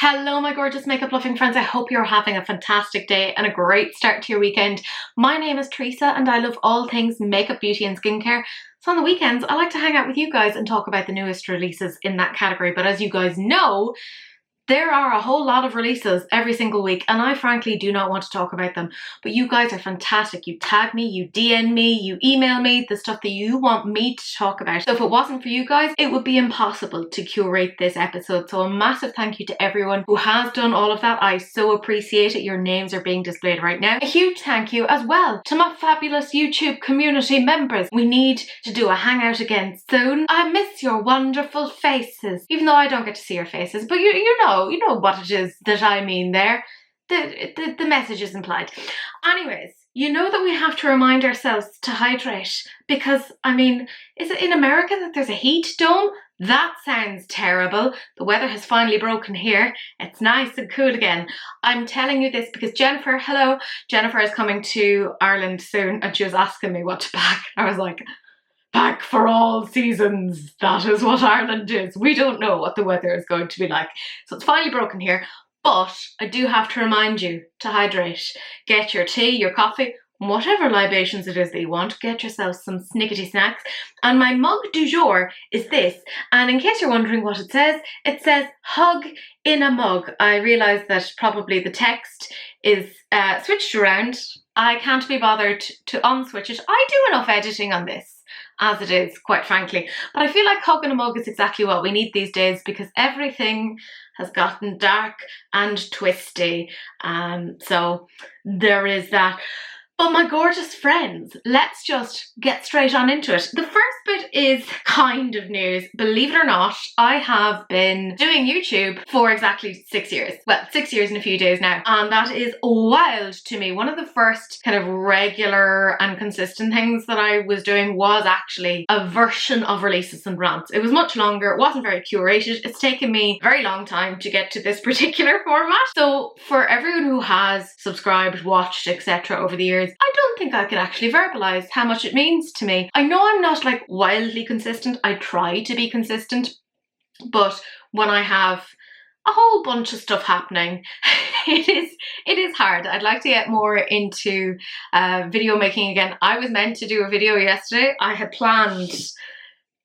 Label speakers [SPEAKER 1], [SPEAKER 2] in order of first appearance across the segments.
[SPEAKER 1] Hello my gorgeous makeup loving friends, I hope you're having a fantastic day and a great start to your weekend. My name is Teresa and I love all things makeup, beauty and skincare. So on the weekends I like to hang out with you guys and talk about the newest releases in that category. But as you guys know, there are a whole lot of releases every single week and I frankly do not want to talk about them. But you guys are fantastic. You tag me, you DM me, you email me the stuff that you want me to talk about. So if it wasn't for you guys, it would be impossible to curate this episode. So a massive thank you to everyone who has done all of that. I so appreciate it. Your names are being displayed right now. A huge thank you as well to my fabulous YouTube community members. We need to do a hangout again soon. I miss your wonderful faces. Even though I don't get to see your faces, but you know what it is that I mean there. The message is implied. Anyways, you know that we have to remind ourselves to hydrate because, I mean, is it in America that there's a heat dome? That sounds terrible. The weather has finally broken here. It's nice and cool again. I'm telling you this because Jennifer, hello, Jennifer is coming to Ireland soon and she was asking me what to pack. I was like, pack for all seasons. That is what Ireland is. We don't know what the weather is going to be like. So it's finally broken here. But I do have to remind you to hydrate. Get your tea, your coffee, whatever libations it is that you want. Get yourself some snickety snacks. And my mug du jour is this. And in case you're wondering what it says hug in a mug. I realise that probably the text is switched around. I can't be bothered to unswitch it. I do enough editing on this as it is, quite frankly. But I feel like hug in a mug is exactly what we need these days because everything has gotten dark and twisty. So there is that. But my gorgeous friends, let's just get straight on into it. The first bit is kind of news. Believe it or not, I have been doing YouTube for exactly 6 years. Well, 6 years and a few days now. And that is wild to me. One of the first kind of regular and consistent things that I was doing was actually a version of releases and rants. It was much longer. It wasn't very curated. It's taken me a very long time to get to this particular format. So for everyone who has subscribed, watched, etc. over the years, I don't think I can actually verbalize how much it means to me. I know I'm not like wildly consistent. I try to be consistent, but when I have a whole bunch of stuff happening, it is hard. I'd like to get more into video making again. I was meant to do a video yesterday. I had planned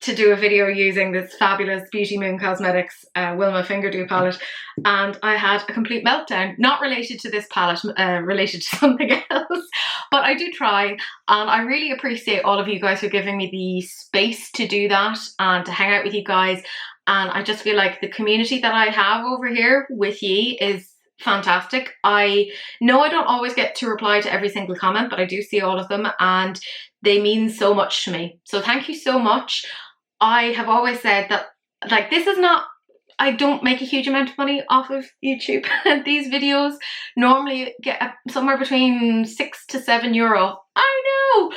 [SPEAKER 1] to do a video using this fabulous Beauty Moon Cosmetics Wilma Finger Dew palette, and I had a complete meltdown, not related to this palette, related to something else, but I do try, and I really appreciate all of you guys for giving me the space to do that and to hang out with you guys. And I just feel like the community that I have over here with ye is fantastic. I know I don't always get to reply to every single comment, but I do see all of them and they mean so much to me. So thank you so much. I have always said that, like, this is not, I don't make a huge amount of money off of YouTube. These videos normally get somewhere between €6 to €7. I know!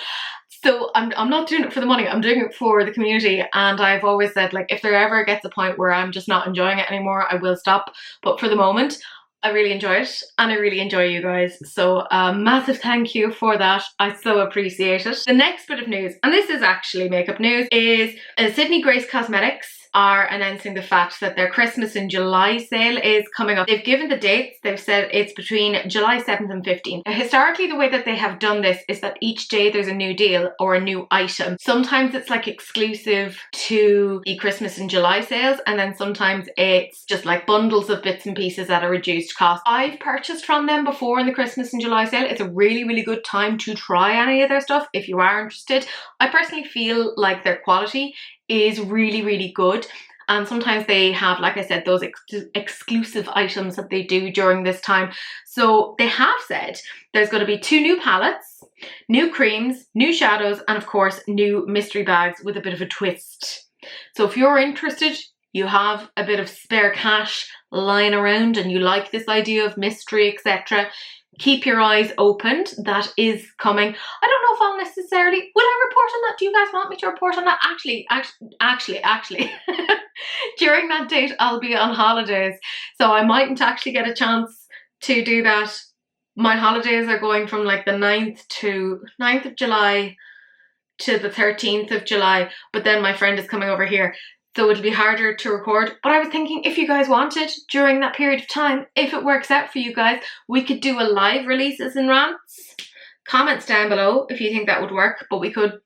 [SPEAKER 1] So I'm not doing it for the money, I'm doing it for the community. And I've always said, like, if there ever gets a point where I'm just not enjoying it anymore, I will stop. But for the moment, I really enjoy it and I really enjoy you guys. So massive thank you for that. I so appreciate it. The next bit of news, and this is actually makeup news, is Sydney Grace Cosmetics are announcing the fact that their Christmas in July sale is coming up. They've given the dates. They've said it's between July 7th and 15th. Now, historically, the way that they have done this is that each day there's a new deal or a new item. Sometimes it's like exclusive to the Christmas in July sales, and then sometimes it's just like bundles of bits and pieces at a reduced cost. I've purchased from them before in the Christmas in July sale. It's a really, really good time to try any of their stuff if you are interested. I personally feel like their quality is really, really good. And sometimes they have, like I said, those exclusive items that they do during this time. So they have said there's going to be 2 new palettes, new creams, new shadows, and of course, new mystery bags with a bit of a twist. So if you're interested, you have a bit of spare cash lying around and you like this idea of mystery, etc., keep your eyes opened. That is coming. I don't know if I'll necessarily, will I report on that? Do you guys want me to report on that? Actually, during that date I'll be on holidays, so I mightn't actually get a chance to do that. My holidays are going from like the 9th of July to the 13th of July, but then my friend is coming over here so it'll be harder to record. But I was thinking, if you guys wanted, during that period of time, if it works out for you guys, we could do a live releases in Rants. Comments down below if you think that would work, but we could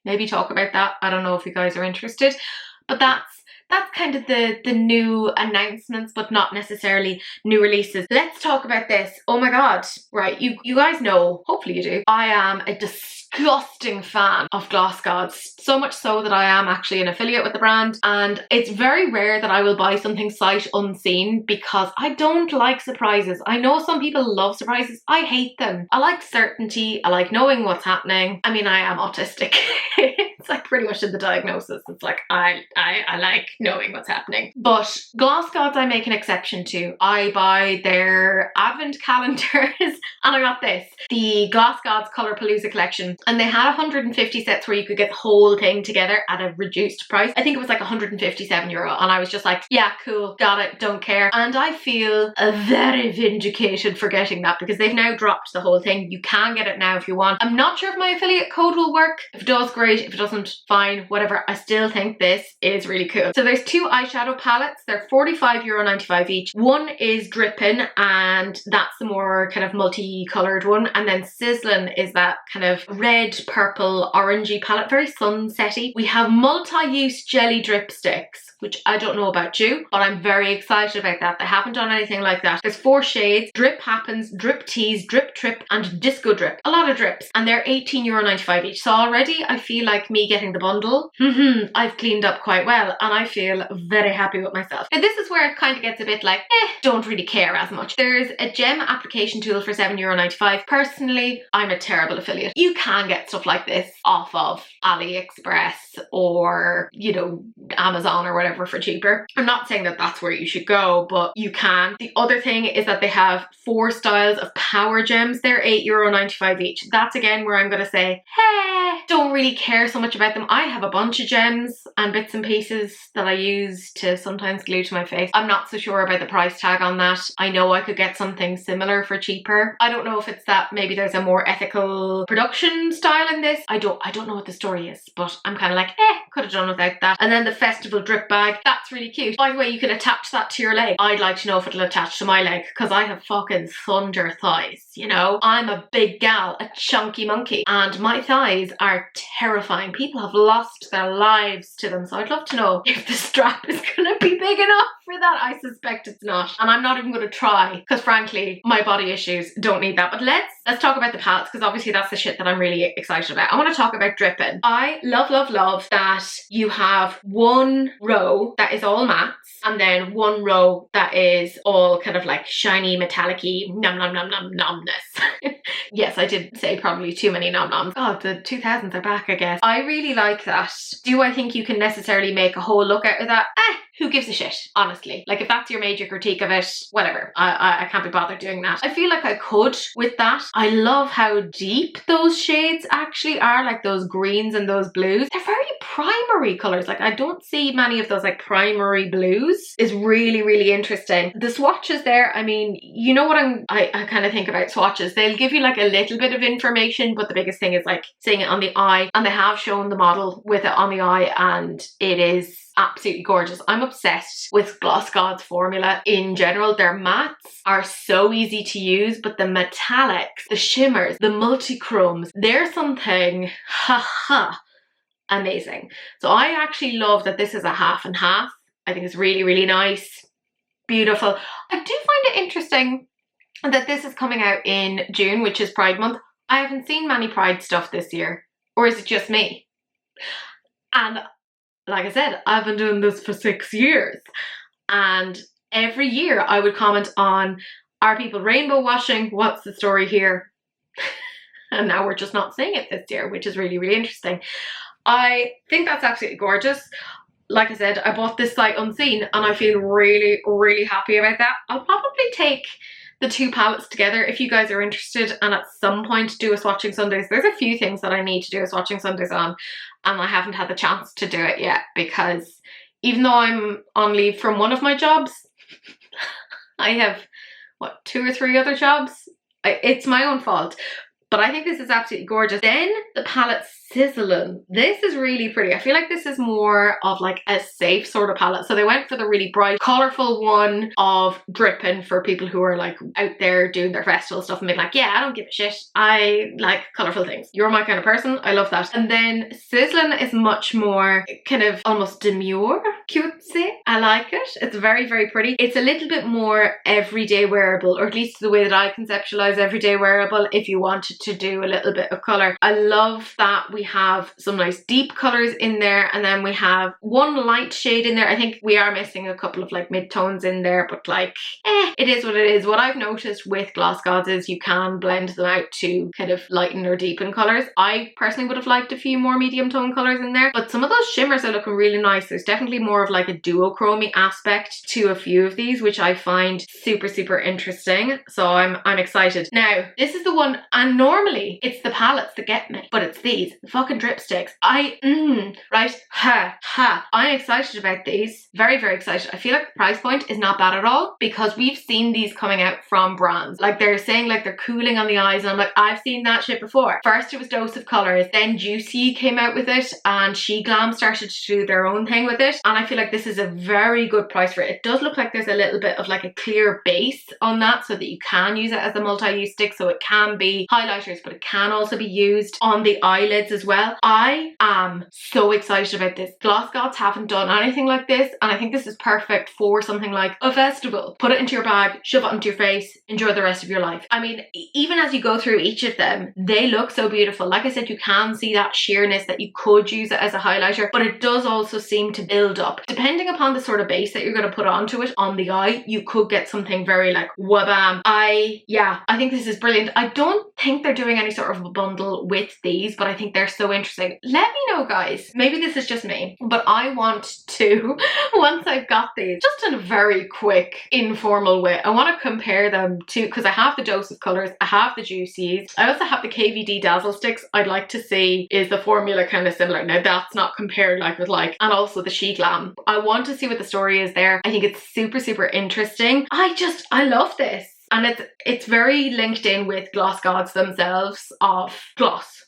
[SPEAKER 1] maybe talk about that. I don't know if you guys are interested, but that's kind of the new announcements, but not necessarily new releases. Let's talk about this. Oh my god. Right, you guys know, hopefully you do, I am a disgusting fan of Gloss Gods. So much so that I am actually an affiliate with the brand, and it's very rare that I will buy something sight unseen because I don't like surprises. I know some people love surprises. I hate them. I like certainty. I like knowing what's happening. I mean, I am autistic. It's like pretty much in the diagnosis. It's like I like knowing what's happening. But Gloss Gods I make an exception to. I buy their advent calendars and I got this. The Gloss Gods Colour Palooza collection. And they had 150 sets where you could get the whole thing together at a reduced price. I think it was like 157 euro. And I was just like, yeah, cool, got it, don't care. And I feel very vindicated for getting that because they've now dropped the whole thing. You can get it now if you want. I'm not sure if my affiliate code will work. If it does, great. If it doesn't, fine, whatever. I still think this is really cool. So there's two eyeshadow palettes. They're €45.95 each. One is Drippin', and that's the more kind of multicolored one. And then Sizzlin' is that kind of red, purple, orangey palette, very sunsetty. We have multi-use jelly drip sticks, which I don't know about you, but I'm very excited about that. They haven't done anything like that. There's 4 shades: Drip Happens, Drip Tease, Drip Trip, and Disco Drip. A lot of drips, and they're €18.95 each. So already I feel like me getting the bundle, I've cleaned up quite well, and I feel very happy with myself. Now this is where it kind of gets a bit like, don't really care as much. There's a gem application tool for €7.95. Personally, I'm a terrible affiliate. You can get stuff like this off of AliExpress or, you know, Amazon or whatever for cheaper. I'm not saying that that's where you should go, but you can. The other thing is that they have 4 styles of power gems. They're €8.95 each. That's again where I'm going to say, hey, don't really care so much about them. I have a bunch of gems and bits and pieces that I use to sometimes glue to my face. I'm not so sure about the price tag on that. I know I could get something similar for cheaper. I don't know if it's that maybe there's a more ethical production style in this. I don't know what the story is, but I'm kind of like, could have done without that. And then the festival drip bag, that's really cute. By the way, you can attach that to your leg. I'd like to know if it'll attach to my leg because I have fucking thunder thighs, you know? I'm a big gal, a chunky monkey, and my thighs are terrifying. People have lost their lives to them, so I'd love to know if the strap is gonna be big enough for that. I suspect it's not, and I'm not even gonna try because frankly my body issues don't need that. But let's talk about the palettes because obviously that's the shit that I'm really excited about. I want to talk about Drippin'. I love that you have one row that is all mattes and then one row that is all kind of like shiny metallic-y nom nom nom nom nomness. Yes, I did say probably too many nom noms. Oh, the 2000s are back, I guess. I really like that. Do I think you can necessarily make a whole look out of that? Who gives a shit, honestly? Like, if that's your major critique of it, whatever. I can't be bothered doing that. I feel like I could with that. I love how deep those shades actually are, like those greens and those blues. They're very primary colours. Like, I don't see many of those like primary blues. Is really, really interesting. The swatches there, I mean, you know what I kind of think about swatches. They'll give you like a little bit of information, but the biggest thing is like seeing it on the eye, and they have shown the model with it on the eye, and it is absolutely gorgeous. I'm obsessed with Gloss Gods formula in general. Their mattes are so easy to use, but the metallics, the shimmers, the multi-chromes, they're something amazing. So I actually love that this is a half and half. I think it's really, really nice, beautiful. I do find it interesting that this is coming out in June, which is Pride Month. I haven't seen many Pride stuff this year, or is it just me? And like I said, I've been doing this for 6 years, and every year I would comment on, are people rainbow washing? What's the story here? And now we're just not seeing it this year, which is really, really interesting. I think that's absolutely gorgeous. Like I said, I bought this sight unseen and I feel really, really happy about that. I'll probably take the 2 palettes together if you guys are interested, and at some point do a swatching Sundays. There's a few things that I need to do a swatching Sundays on, and I haven't had the chance to do it yet because even though I'm on leave from one of my jobs, I have, what, 2 or 3 other jobs? It's my own fault. But I think this is absolutely gorgeous. Then the palette sizzling. This is really pretty. I feel like this is more of like a safe sort of palette. So they went for the really bright, colourful one of dripping for people who are like out there doing their festival stuff and being like, yeah, I don't give a shit. I like colourful things. You're my kind of person. I love that. And then sizzling is much more kind of almost demure, cutesy. I like it. It's very, very pretty. It's a little bit more everyday wearable, or at least the way that I conceptualize everyday wearable if you wanted to do a little bit of colour. I love that we have some nice deep colours in there, and then we have one light shade in there. I think we are missing a couple of like mid-tones in there, but like, it is what it is. What I've noticed with Gloss Gods is you can blend them out to kind of lighten or deepen colours. I personally would have liked a few more medium tone colours in there, but some of those shimmers are looking really nice. There's definitely more of like a duochrome aspect to a few of these, which I find super, super interesting. So I'm excited. Now, this is the one, and normally it's the palettes that get me, but it's these, the fucking dripsticks. Right? I'm excited about these. Very, very excited. I feel like the price point is not bad at all, because we've seen these coming out from brands. Like they're saying like they're cooling on the eyes, and I'm like, I've seen that shit before. First it was Dose of Colours, then Juicy came out with it, and She Glam started to do their own thing with it, and I feel like this is a very good price for it. It does look like there's a little bit of like a clear base on that so that you can use it as a multi-use stick, so it can be highlighters, but it can also be used on the eyelids as well. I am so excited about this. Gloss Gods haven't done anything like this, and I think this is perfect for something like a festival. Put it into your bag, shove it into your face, enjoy the rest of your life. I mean, even as you go through each of them, they look so beautiful. Like I said, you can see that sheerness that you could use it as a highlighter, but it does also seem to build up. Depending upon the sort of base that you're going to put onto it on the eye, you could get something very like wabam. I think this is brilliant. I don't think they're doing any sort of a bundle with these, but I think they're so interesting. Let me know, guys. Maybe this is just me, but I want to, once I've got these, just in a very quick, informal way, I want to compare them to, because I have the Dose of Colours, I have the Juicies, I also have the KVD Dazzle Sticks. I'd like to see, is the formula kind of similar? Now that's not compared like with like, and also the She Glam. I want to see what the story is there. I think it's super, super interesting. I love this. And it's very linked in with Gloss Gods themselves, of Gloss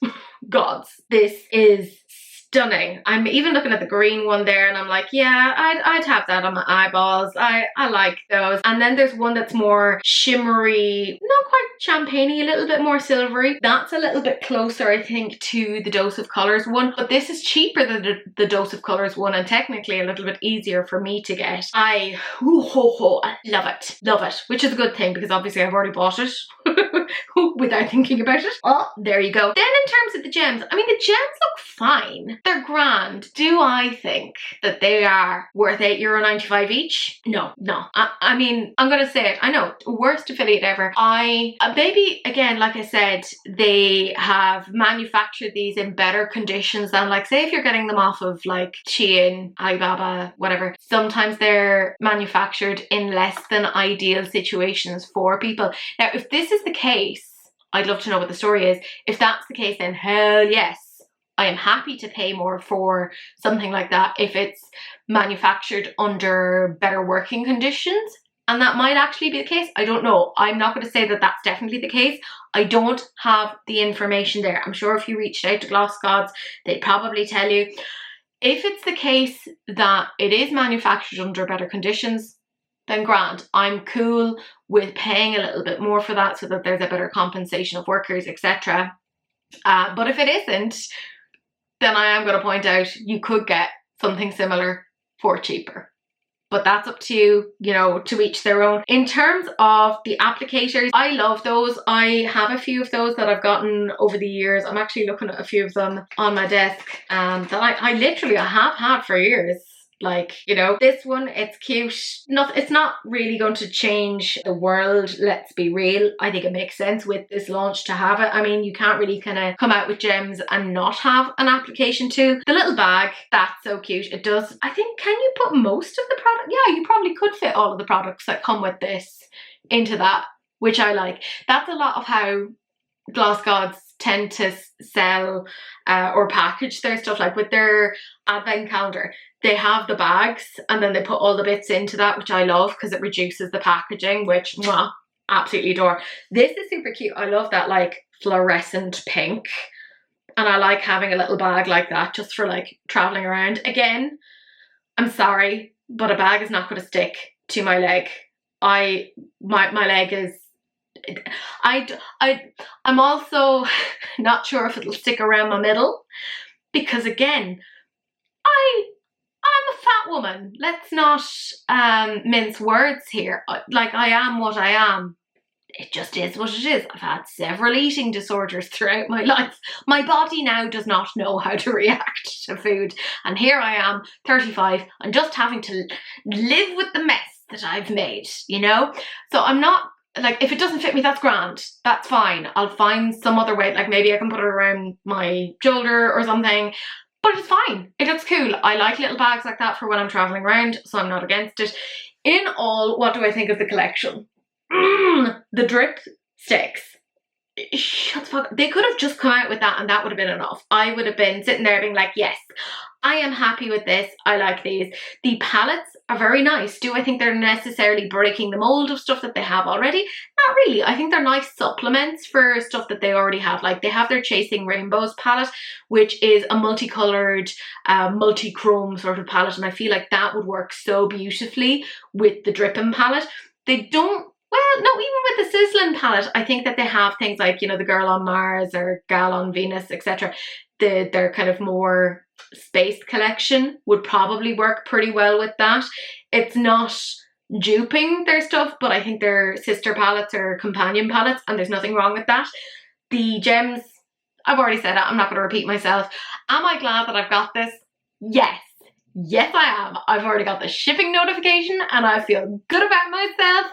[SPEAKER 1] Gods. This is stunning. I'm even looking at the green one there, and I'm like, yeah, I'd have that on my eyeballs. I like those. And then there's one that's more shimmery, not quite champagne-y, a little bit more silvery. That's a little bit closer, I think, to the Dose of Colours one, but this is cheaper than the Dose of Colours one, and technically a little bit easier for me to get. I love it, which is a good thing, because obviously I've already bought it without thinking about it. Oh, there you go. Then in terms of the gems, I mean, the gems look fine. They're grand. Do I think that they are worth €8.95 each? No. I mean, I'm gonna say it. I know, worst affiliate ever. Maybe, again, like I said, they have manufactured these in better conditions than, like, say if you're getting them off of like Shein, Alibaba, whatever. Sometimes they're manufactured in less than ideal situations for people. Now, if this is the case, I'd love to know what the story is. If that's the case, then hell yes, I am happy to pay more for something like that if it's manufactured under better working conditions. And that might actually be the case. I don't know. I'm not going to say that that's definitely the case. I don't have the information there. I'm sure if you reached out to Gloss Gods, they'd probably tell you. If it's the case that it is manufactured under better conditions, then grand. I'm cool with paying a little bit more for that so that there's a better compensation of workers, etc. But if it isn't, then I am going to point out you could get something similar for cheaper. But that's up to you, you know, to each their own. In terms of the applicators, I love those. I have a few of those that I've gotten over the years. I'm actually looking at a few of them on my desk that I literally have had for years. Like, you know, this one, it's cute. It's not really going to change the world, let's be real. I think it makes sense with this launch to have it. I mean, you can't really kind of come out with gems and not have an application too. The little bag, that's so cute. It does, I think, can you put most of the product? Yeah, you probably could fit all of the products that come with this into that, which I like. That's a lot of how Gloss Gods tend to sell or package their stuff, like with their advent calendar. They have the bags and then they put all the bits into that, which I love because it reduces the packaging, which mwah, absolutely adore. This is super cute. I love that like fluorescent pink. and I like having a little bag like that just for like traveling around. Again, I'm sorry, but a bag is not going to stick to my leg. My leg is, I'm also not sure if it'll stick around my middle, because again, I'm a fat woman. Let's not mince words here. Like, I am what I am. It just is what it is. I've had several eating disorders throughout my life. My body now does not know how to react to food. And here I am, 35, and just having to live with the mess that I've made, you know? So I'm not, like, if it doesn't fit me, that's grand. That's fine. I'll find some other way. Like, maybe I can put it around my shoulder or something. But it's fine. It looks cool. I like little bags like that for when I'm traveling around, so I'm not against it. In all, what do I think of the collection? The drip sticks. Shut the fuck up. They could have just come out with that and that would have been enough. I would have been sitting there being like, yes, I am happy with this. I like these. The palettes are very nice. Do I think they're necessarily breaking the mold of stuff that they have already? Not really. I think they're nice supplements for stuff that they already have. Like, they have their Chasing Rainbows palette, which is a multicolored, multi-chrome sort of palette, and I feel like that would work so beautifully with the Drippin' palette. They don't, well, no, even with the Sizzling palette, I think that they have things like, you know, the Girl on Mars or Gal on Venus, etc. Their kind of more space collection would probably work pretty well with that. It's not duping their stuff, but I think their sister palettes are companion palettes, and there's nothing wrong with that. The gems, I've already said it, I'm not going to repeat myself. Am I glad that I've got this? Yes. Yes, I am. I've already got the shipping notification and I feel good about myself.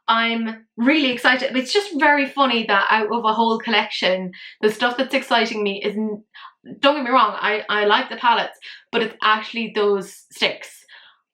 [SPEAKER 1] I'm really excited. It's just very funny that out of a whole collection, the stuff that's exciting me is, don't get me wrong, I like the palettes, but it's actually those sticks.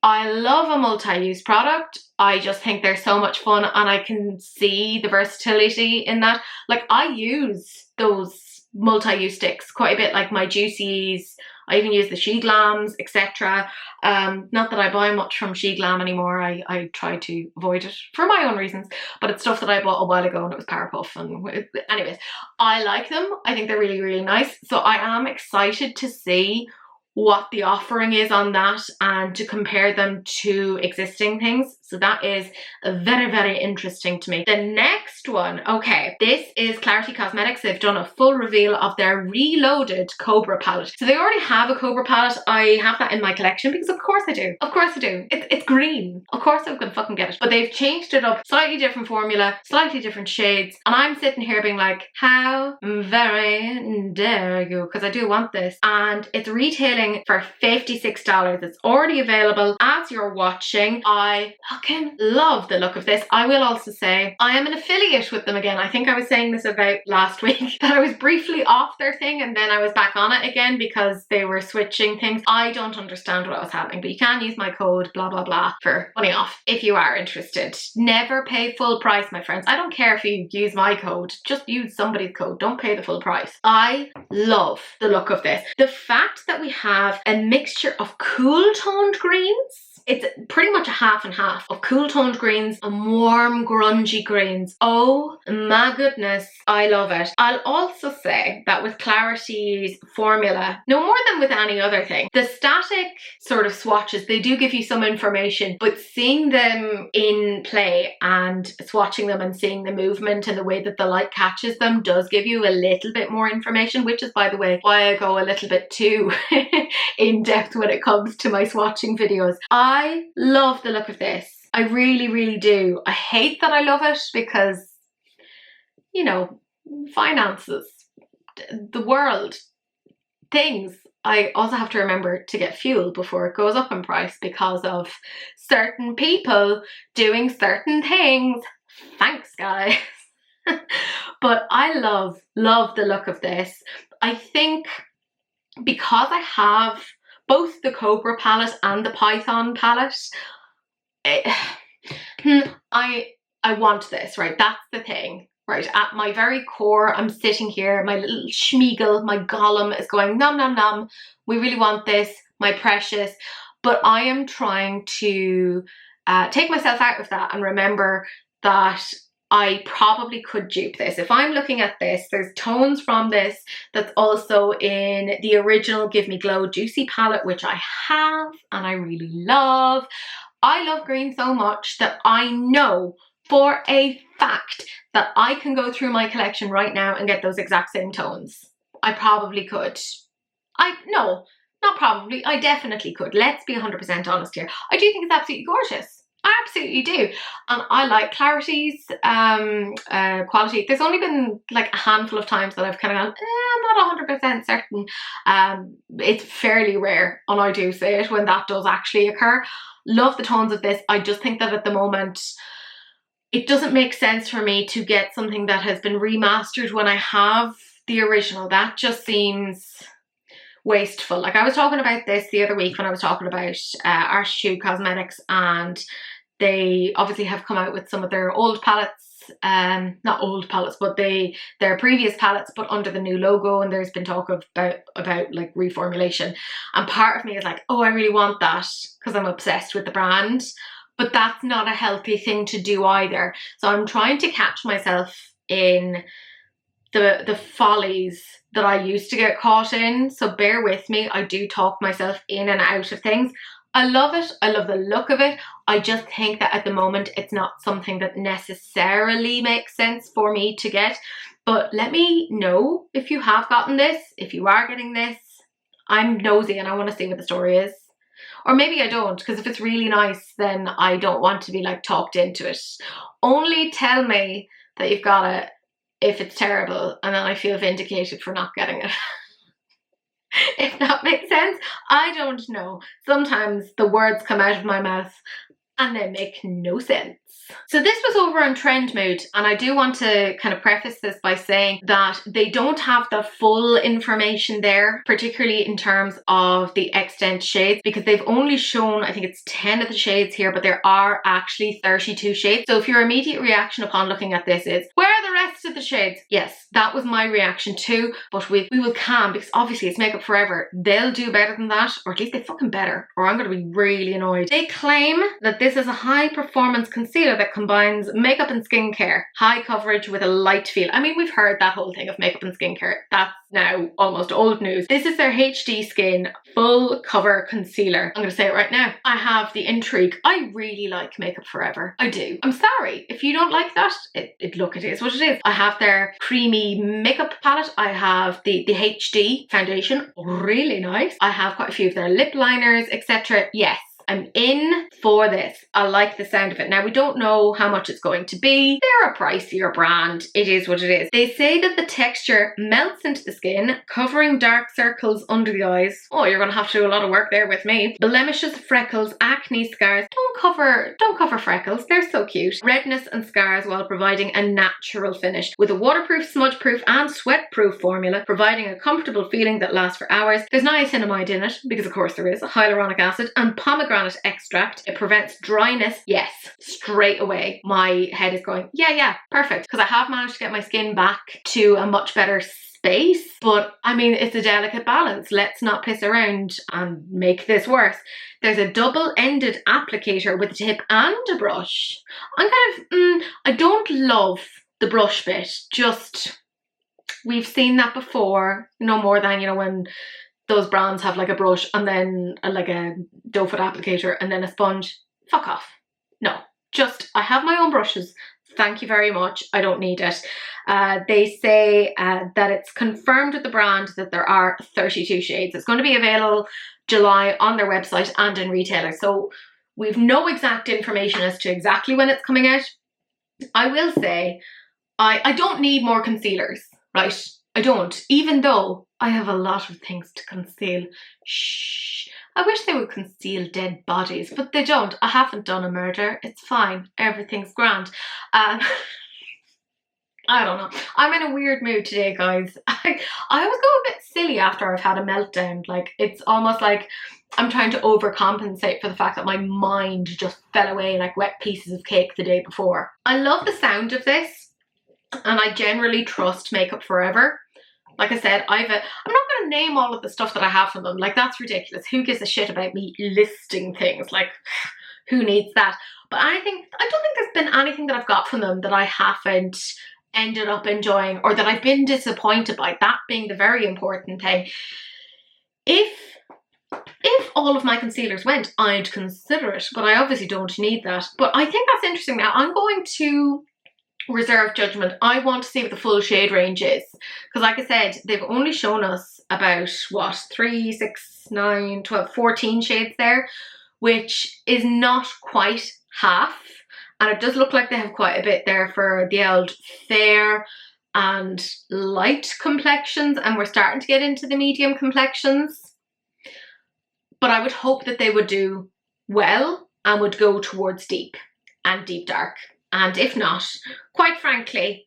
[SPEAKER 1] I love a multi-use product. I just think they're so much fun, and I can see the versatility in that. Like, I use those multi-use sticks quite a bit, like my Juicies. I even use the She Glams, etc. Not that I buy much from She Glam anymore. I try to avoid it for my own reasons, but it's stuff that I bought a while ago and it was Powerpuff. And anyways, I like them. I think they're really, really nice. So I am excited to see what the offering is on that and to compare them to existing things. So that is very, very interesting to me. The next one, okay, this is Klarity Kosmetics. They've done a full reveal of their reloaded Cobra palette. So they already have a Cobra palette. I have that in my collection because of course I do. Of course I do. It's green. Of course I'm gonna fucking get it. But they've changed it up, slightly different formula, slightly different shades. And I'm sitting here being like, how very dare you? Because I do want this. And it's retailing for $56. It's already available as you're watching. I fucking love the look of this. I will also say I am an affiliate with them again. I think I was saying this about last week, that I was briefly off their thing and then I was back on it again because they were switching things. I don't understand what was happening, but you can use my code blah blah blah for money off if you are interested. Never pay full price, my friends. I don't care if you use my code, just use somebody's code. Don't pay the full price. I love the look of this. The fact that we have a mixture of cool toned greens. It's pretty much a half and half of cool toned greens and warm grungy greens. Oh my goodness, I love it. I'll also say that with Klarity's formula, no more than with any other thing, the static sort of swatches, they do give you some information, but seeing them in play and swatching them and seeing the movement and the way that the light catches them does give you a little bit more information, which is, by the way, why I go a little bit too in depth when it comes to my swatching videos. I love the look of this. I really, really do. I hate that I love it because, you know, finances, the world, things. I also have to remember to get fuel before it goes up in price because of certain people doing certain things. Thanks, guys. But I love the look of this. I think because I have both the Cobra palette and the Python palette, I want this, right? That's the thing, right? At my very core, I'm sitting here, my little Schmeagol, my Gollum is going, nom nom nom, we really want this, my precious. But I am trying to take myself out of that and remember that I probably could dupe this. If I'm looking at this, there's tones from this that's also in the original Give Me Glow Juicy palette, which I have and I really love. I love green so much that I know for a fact that I can go through my collection right now and get those exact same tones. I probably could. No, not probably, I definitely could. Let's be 100% honest here. I do think it's absolutely gorgeous. I absolutely do. And I like Klarity's quality. There's only been like a handful of times that I've kind of gone, I'm not 100% certain. It's fairly rare, and I do say it when that does actually occur. Love the tones of this. I just think that at the moment, it doesn't make sense for me to get something that has been remastered when I have the original. That just seems wasteful. Like I was talking about this the other week when I was talking about Sacheu Cosmetics, and they obviously have come out with some of their old palettes, not old palettes, but their previous palettes, but under the new logo, and there's been talk about like reformulation. And part of me is like, oh, I really want that because I'm obsessed with the brand, but that's not a healthy thing to do either. So I'm trying to catch myself in the follies that I used to get caught in. So bear with me. I do talk myself in and out of things. I love it. I love the look of it. I just think that at the moment it's not something that necessarily makes sense for me to get. But let me know if you have gotten this, if you are getting this. I'm nosy and I want to see what the story is. Or maybe I don't, because if it's really nice, then I don't want to be like talked into it. Only tell me that you've got it if it's terrible, and then I feel vindicated for not getting it. If that makes sense. I don't know. Sometimes the words come out of my mouth and they make no sense. So this was over on Trend Mood, and I do want to kind of preface this by saying that they don't have the full information there, particularly in terms of the extent shades, because they've only shown, I think it's 10 of the shades here, but there are actually 32 shades. So if your immediate reaction upon looking at this is, where are the rest of the shades? Yes, that was my reaction too, but we will calm, because obviously it's Makeup Forever. They'll do better than that, or at least they fucking better, or I'm going to be really annoyed. They claim that this is a high performance concealer that combines makeup and skincare, high coverage with a light feel. I mean, we've heard that whole thing of makeup and skincare. That's now almost old news. This is their HD Skin Full Cover Concealer. I'm going to say it right now. I have the intrigue. I really like Makeup Forever. I do. I'm sorry if you don't like that. Look, it is what it is. I have their creamy makeup palette. I have the HD foundation. Really nice. I have quite a few of their lip liners, etc. Yes, I'm in for this. I like the sound of it. Now, we don't know how much it's going to be. They're a pricier brand. It is what it is. They say that the texture melts into the skin, covering dark circles under the eyes. Oh, you're going to have to do a lot of work there with me. Blemishes, freckles, acne, scars. Don't cover freckles. They're so cute. Redness and scars while providing a natural finish with a waterproof, smudge-proof and sweat-proof formula, providing a comfortable feeling that lasts for hours. There's niacinamide in it, because of course there is, hyaluronic acid, and pomegranate extract. It prevents dryness. Yes, straight away my head is going, yeah, perfect, because I have managed to get my skin back to a much better space, but I mean, it's a delicate balance. Let's not piss around and make this worse. There's a double-ended applicator with a tip and a brush. I'm kind of I don't love the brush bit. Just, we've seen that before, no more than, you know, when those brands have like a brush and then like a doe foot applicator and then a sponge. Fuck off. No, just, I have my own brushes. Thank you very much. I don't need it. They say that it's confirmed with the brand that there are 32 shades. It's going to be available July on their website and in retailers. So we've no exact information as to exactly when it's coming out. I will say, I don't need more concealers, right? I don't, even though I have a lot of things to conceal. Shh. I wish they would conceal dead bodies, but they don't. I haven't done a murder. It's fine. Everything's grand. I don't know. I'm in a weird mood today, guys. I always go a bit silly after I've had a meltdown. Like, it's almost like I'm trying to overcompensate for the fact that my mind just fell away like wet pieces of cake the day before. I love the sound of this, and I generally trust Makeup Forever. Like I said, I'm not going to name all of the stuff that I have from them. Like, that's ridiculous. Who gives a shit about me listing things? Like, who needs that? But I don't think there's been anything that I've got from them that I haven't ended up enjoying or that I've been disappointed by, that being the very important thing. If all of my concealers went, I'd consider it, but I obviously don't need that. But I think that's interesting. Now I'm going to reserve judgment. I want to see what the full shade range is, because like I said, they've only shown us about what, 3, 6, 9, 12, 14 shades there, which is not quite half, and it does look like they have quite a bit there for the old fair and light complexions, and we're starting to get into the medium complexions. But I would hope that they would do well and would go towards deep and deep dark. And if not, quite frankly,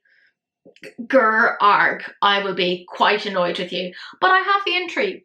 [SPEAKER 1] grr arg, I will be quite annoyed with you. But I have the intrigue.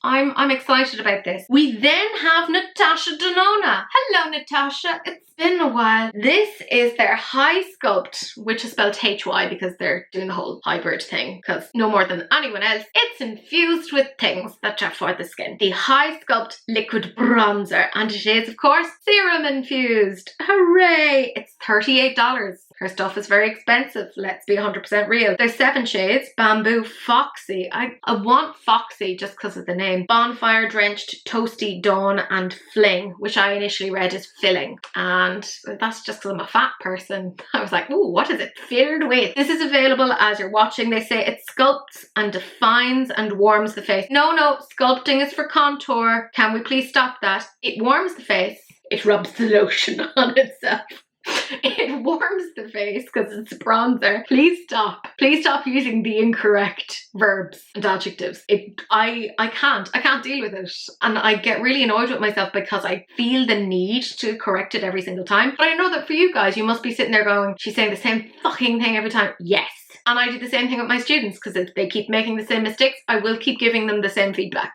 [SPEAKER 1] I'm excited about this. We then have Natasha Denona. Hello, Natasha. It's been a while. This is their Hy-Sculpt, which is spelled H-Y because they're doing the whole hybrid thing, because no more than anyone else, it's infused with things that are for the skin. The Hy-Sculpt liquid bronzer, and it is, of course, serum infused. Hooray! It's $38. Her stuff is very expensive, let's be 100% real. There's 7 shades. Bamboo, Foxy. I want Foxy just because of the name. Bonfire, Drenched, Toasty, Dawn, and Fling, which I initially read as Filling. And that's just because I'm a fat person. I was like, ooh, what is it filled with? This is available as you're watching. They say it sculpts and defines and warms the face. No, sculpting is for contour. Can we please stop that? It warms the face. It rubs the lotion on itself. It warms the face because it's a bronzer. Please stop. Please stop using the incorrect verbs and adjectives. I can't deal with it. And I get really annoyed with myself because I feel the need to correct it every single time. But I know that for you guys, you must be sitting there going, she's saying the same fucking thing every time. Yes. And I do the same thing with my students, because if they keep making the same mistakes, I will keep giving them the same feedback.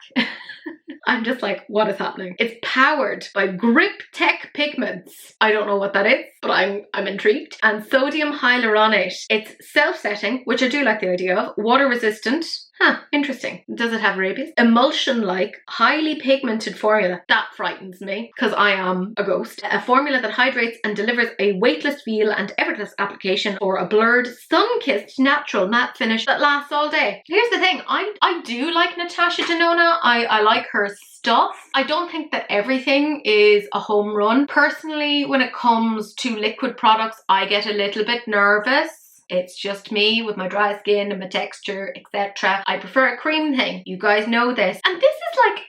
[SPEAKER 1] I'm just like, what is happening? It's powered by Grip Tech Pigments. I don't know what that is, but I'm intrigued. And sodium hyaluronate. It's self-setting, which I do like the idea of. Water resistant. Huh, interesting. Does it have rabies? Emulsion-like, highly pigmented formula. That frightens me, because I am a ghost. A formula that hydrates and delivers a weightless feel and effortless application for a blurred, sun-kissed, natural matte finish that lasts all day. Here's the thing, I do like Natasha Denona. I like her stuff. I don't think that everything is a home run. Personally, when it comes to liquid products, I get a little bit nervous. It's just me with my dry skin and my texture, etc. I prefer a cream thing. You guys know this. And this is like,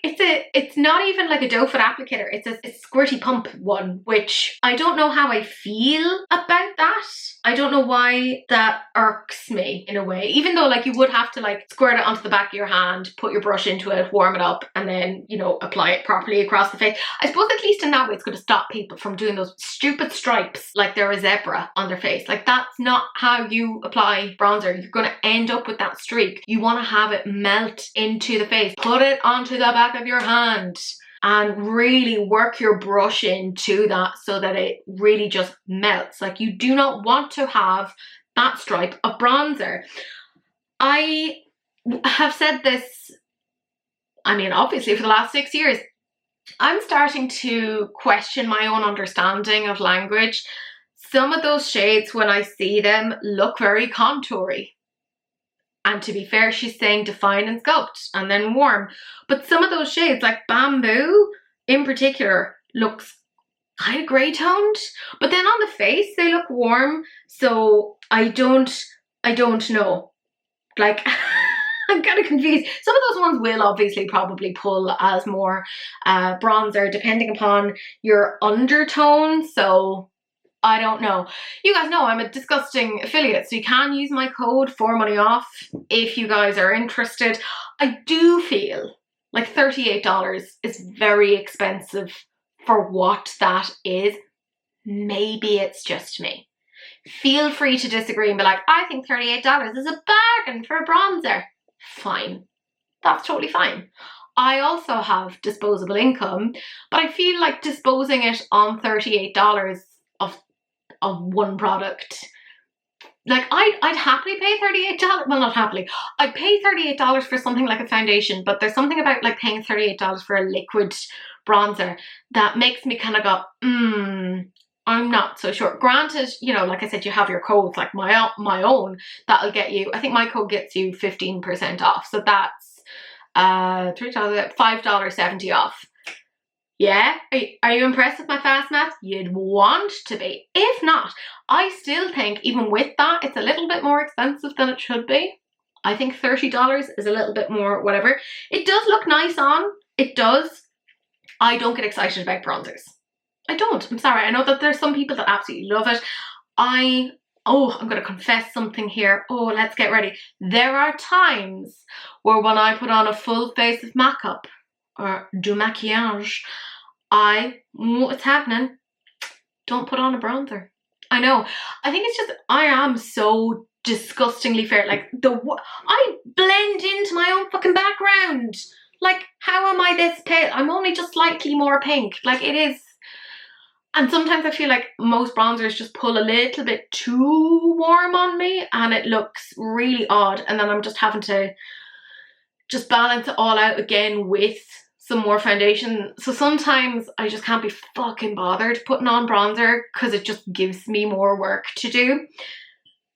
[SPEAKER 1] it's not even like a doe foot applicator. It's a squirty pump one, which I don't know how I feel about that. I don't know why that irks me in a way. Even though like you would have to like squirt it onto the back of your hand, put your brush into it, warm it up, and then, you know, apply it properly across the face. I suppose at least in that way it's going to stop people from doing those stupid stripes like they're a zebra on their face. Like that's not how you apply bronzer. You're going to end up with that streak. You want to have it melt into the face. Put it onto the back of your hand and really work your brush into that so that it really just melts. Like you do not want to have that stripe of bronzer. I have said this, I mean, obviously for the last 6 years. I'm starting to question my own understanding of language. Some of those shades, when I see them, look very contoury. And to be fair, she's saying define and sculpt and then warm. But some of those shades, like Bamboo in particular, looks kind of grey toned. But then on the face, they look warm. So I don't know. Like, I'm kind of confused. Some of those ones will obviously probably pull as more bronzer depending upon your undertone. So I don't know. You guys know I'm a disgusting affiliate, so you can use my code for money off if you guys are interested. I do feel like $38 is very expensive for what that is. Maybe it's just me. Feel free to disagree and be like, I think $38 is a bargain for a bronzer. Fine. That's totally fine. I also have disposable income, but I feel like disposing it on $38 of one product. Like I'd happily pay $38. Well, not happily. I'd pay $38 for something like a foundation, but there's something about like paying $38 for a liquid bronzer that makes me kind of go, I'm not so sure. Granted, you know, like I said, you have your codes, like my own, that'll get you, I think my code gets you 15% off. So that's $5.70 off. Yeah? Are you impressed with my fast math? You'd want to be. If not, I still think even with that, it's a little bit more expensive than it should be. I think $30 is a little bit more whatever. It does look nice on. It does. I don't get excited about bronzers. I don't. I'm sorry. I know that there's some people that absolutely love it. I'm going to confess something here. Oh, let's get ready. There are times where when I put on a full face of makeup or du maquillage, what's happening? Don't put on a bronzer. I know. I think it's just, I am so disgustingly fair. Like, I blend into my own fucking background. Like, how am I this pale? I'm only just slightly more pink. Like, it is. And sometimes I feel like most bronzers just pull a little bit too warm on me and it looks really odd. And then I'm just having to just balance it all out again with some more foundation. So sometimes I just can't be fucking bothered putting on bronzer because it just gives me more work to do.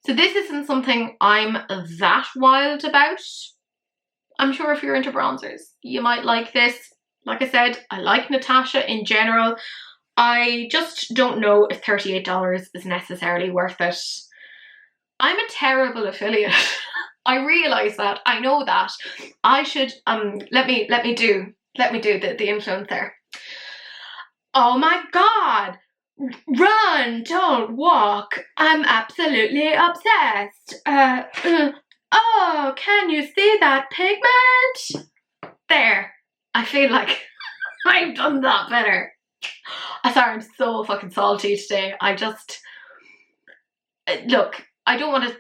[SPEAKER 1] So this isn't something I'm that wild about. I'm sure if you're into bronzers, you might like this. Like I said, I like Natasha in general. I just don't know if $38 is necessarily worth it. I'm a terrible affiliate. I realise that. I know that. I should let me do the influence there. Oh my god! Run, don't walk. I'm absolutely obsessed. Oh, can you see that pigment? There. I feel like I've done that better. I'm sorry, I'm so fucking salty today. I just, look, I don't want to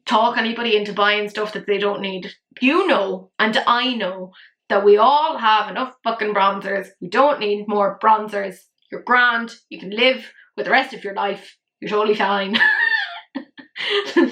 [SPEAKER 1] talk anybody into buying stuff that they don't need. You know, and I know, that we all have enough fucking bronzers. We don't need more bronzers. You're grand. You can live with the rest of your life. You're totally fine.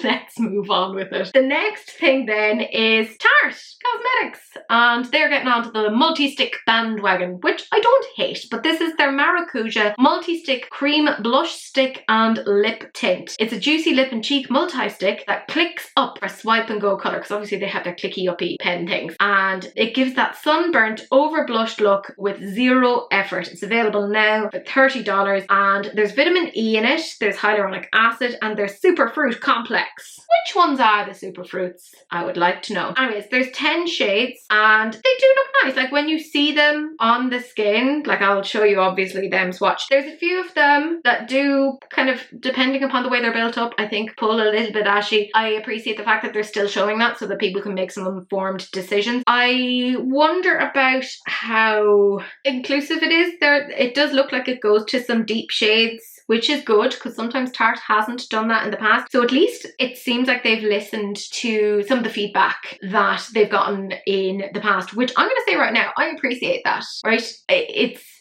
[SPEAKER 1] Let's move on with it. The next thing then is Tarte Cosmetics, and they're getting onto the multi-stick bandwagon, which I don't hate, but this is their Maracuja multi-stick cream blush stick and lip tint. It's a juicy lip and cheek multi-stick that clicks up for swipe and go colour, because obviously they have their clicky uppy pen things, and it gives that sunburnt over blushed look with zero effort. It's available now for $30, and there's vitamin E in it, there's hyaluronic acid, and there's super fruit complex. Which ones are the super fruits? I would like to know. Anyways, there's 10 shades and they do look nice. Like when you see them on the skin, like I'll show you obviously them swatch. There's a few of them that do kind of, depending upon the way they're built up, I think pull a little bit ashy. I appreciate the fact that they're still showing that so that people can make some informed decisions. I wonder about how inclusive it is. It does look like it goes to some deep shades, which is good because sometimes Tarte hasn't done that in the past. So at least it seems like they've listened to some of the feedback that they've gotten in the past, which I'm going to say right now, I appreciate that, right?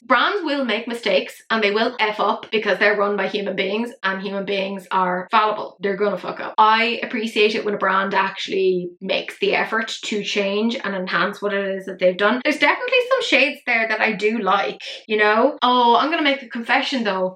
[SPEAKER 1] Brands will make mistakes and they will F up because they're run by human beings and human beings are fallible. They're going to fuck up. I appreciate it when a brand actually makes the effort to change and enhance what it is that they've done. There's definitely some shades there that I do like, you know? Oh, I'm going to make a confession though.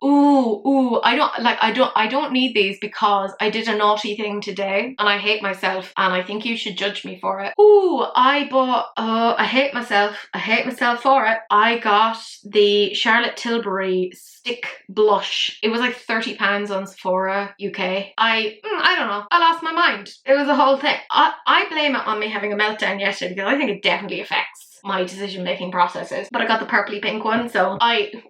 [SPEAKER 1] I don't need these because I did a naughty thing today and I hate myself and I think you should judge me for it. I hate myself. I hate myself for it. I got the Charlotte Tilbury stick blush. It was like £30 on Sephora UK. I don't know. I lost my mind. It was a whole thing. I blame it on me having a meltdown yesterday because I think it definitely affects my decision-making processes. But I got the purpley pink one, so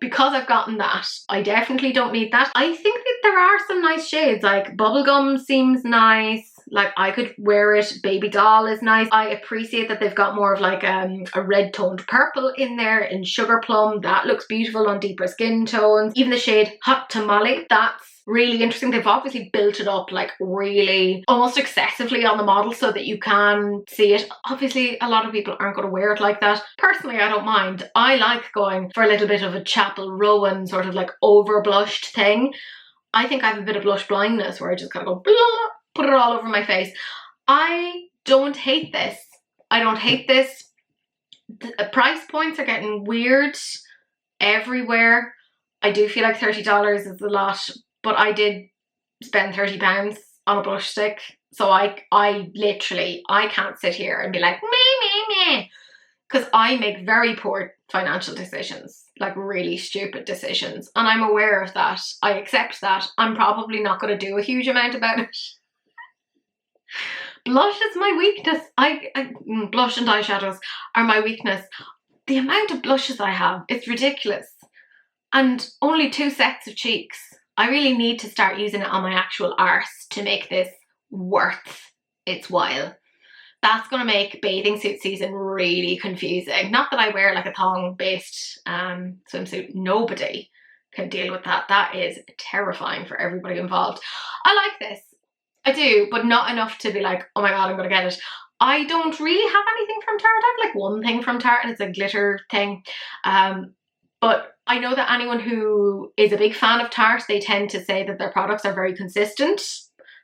[SPEAKER 1] because I've gotten that, I definitely don't need that. I think that there are some nice shades, like bubblegum seems nice. Like I could wear it. Baby doll is nice. I appreciate that they've got more of like a red toned purple in there in sugar plum. That looks beautiful on deeper skin tones. Even the shade hot tamale, that's really interesting. They've obviously built it up like really almost excessively on the model so that you can see it. Obviously a lot of people aren't going to wear it like that. Personally, I don't mind. I like going for a little bit of a Chapel Rowan sort of like over blushed thing. I think I have a bit of blush blindness where I just kind of go blah, put it all over my face. I don't hate this. I don't hate this. The price points are getting weird. everywhere. I do feel like $30 is a lot, but I did spend £30 on a blush stick. So I literally, I can't sit here and be like, me, because I make very poor financial decisions, like really stupid decisions. And I'm aware of that. I accept that. I'm probably not going to do a huge amount about it. Blush is my weakness. Blush and eyeshadows are my weakness. The amount of blushes I have, it's ridiculous. And only 2 sets of cheeks. I really need to start using it on my actual arse to make this worth its while. That's going to make bathing suit season really confusing. Not that I wear like a thong-based swimsuit. Nobody can deal with that. That is terrifying for everybody involved. I like this. I do, but not enough to be like, oh my god, I'm going to get it. I don't really have anything from Tarte. I have like one thing from Tarte and it's a glitter thing. But I know that anyone who is a big fan of Tarte, they tend to say that their products are very consistent.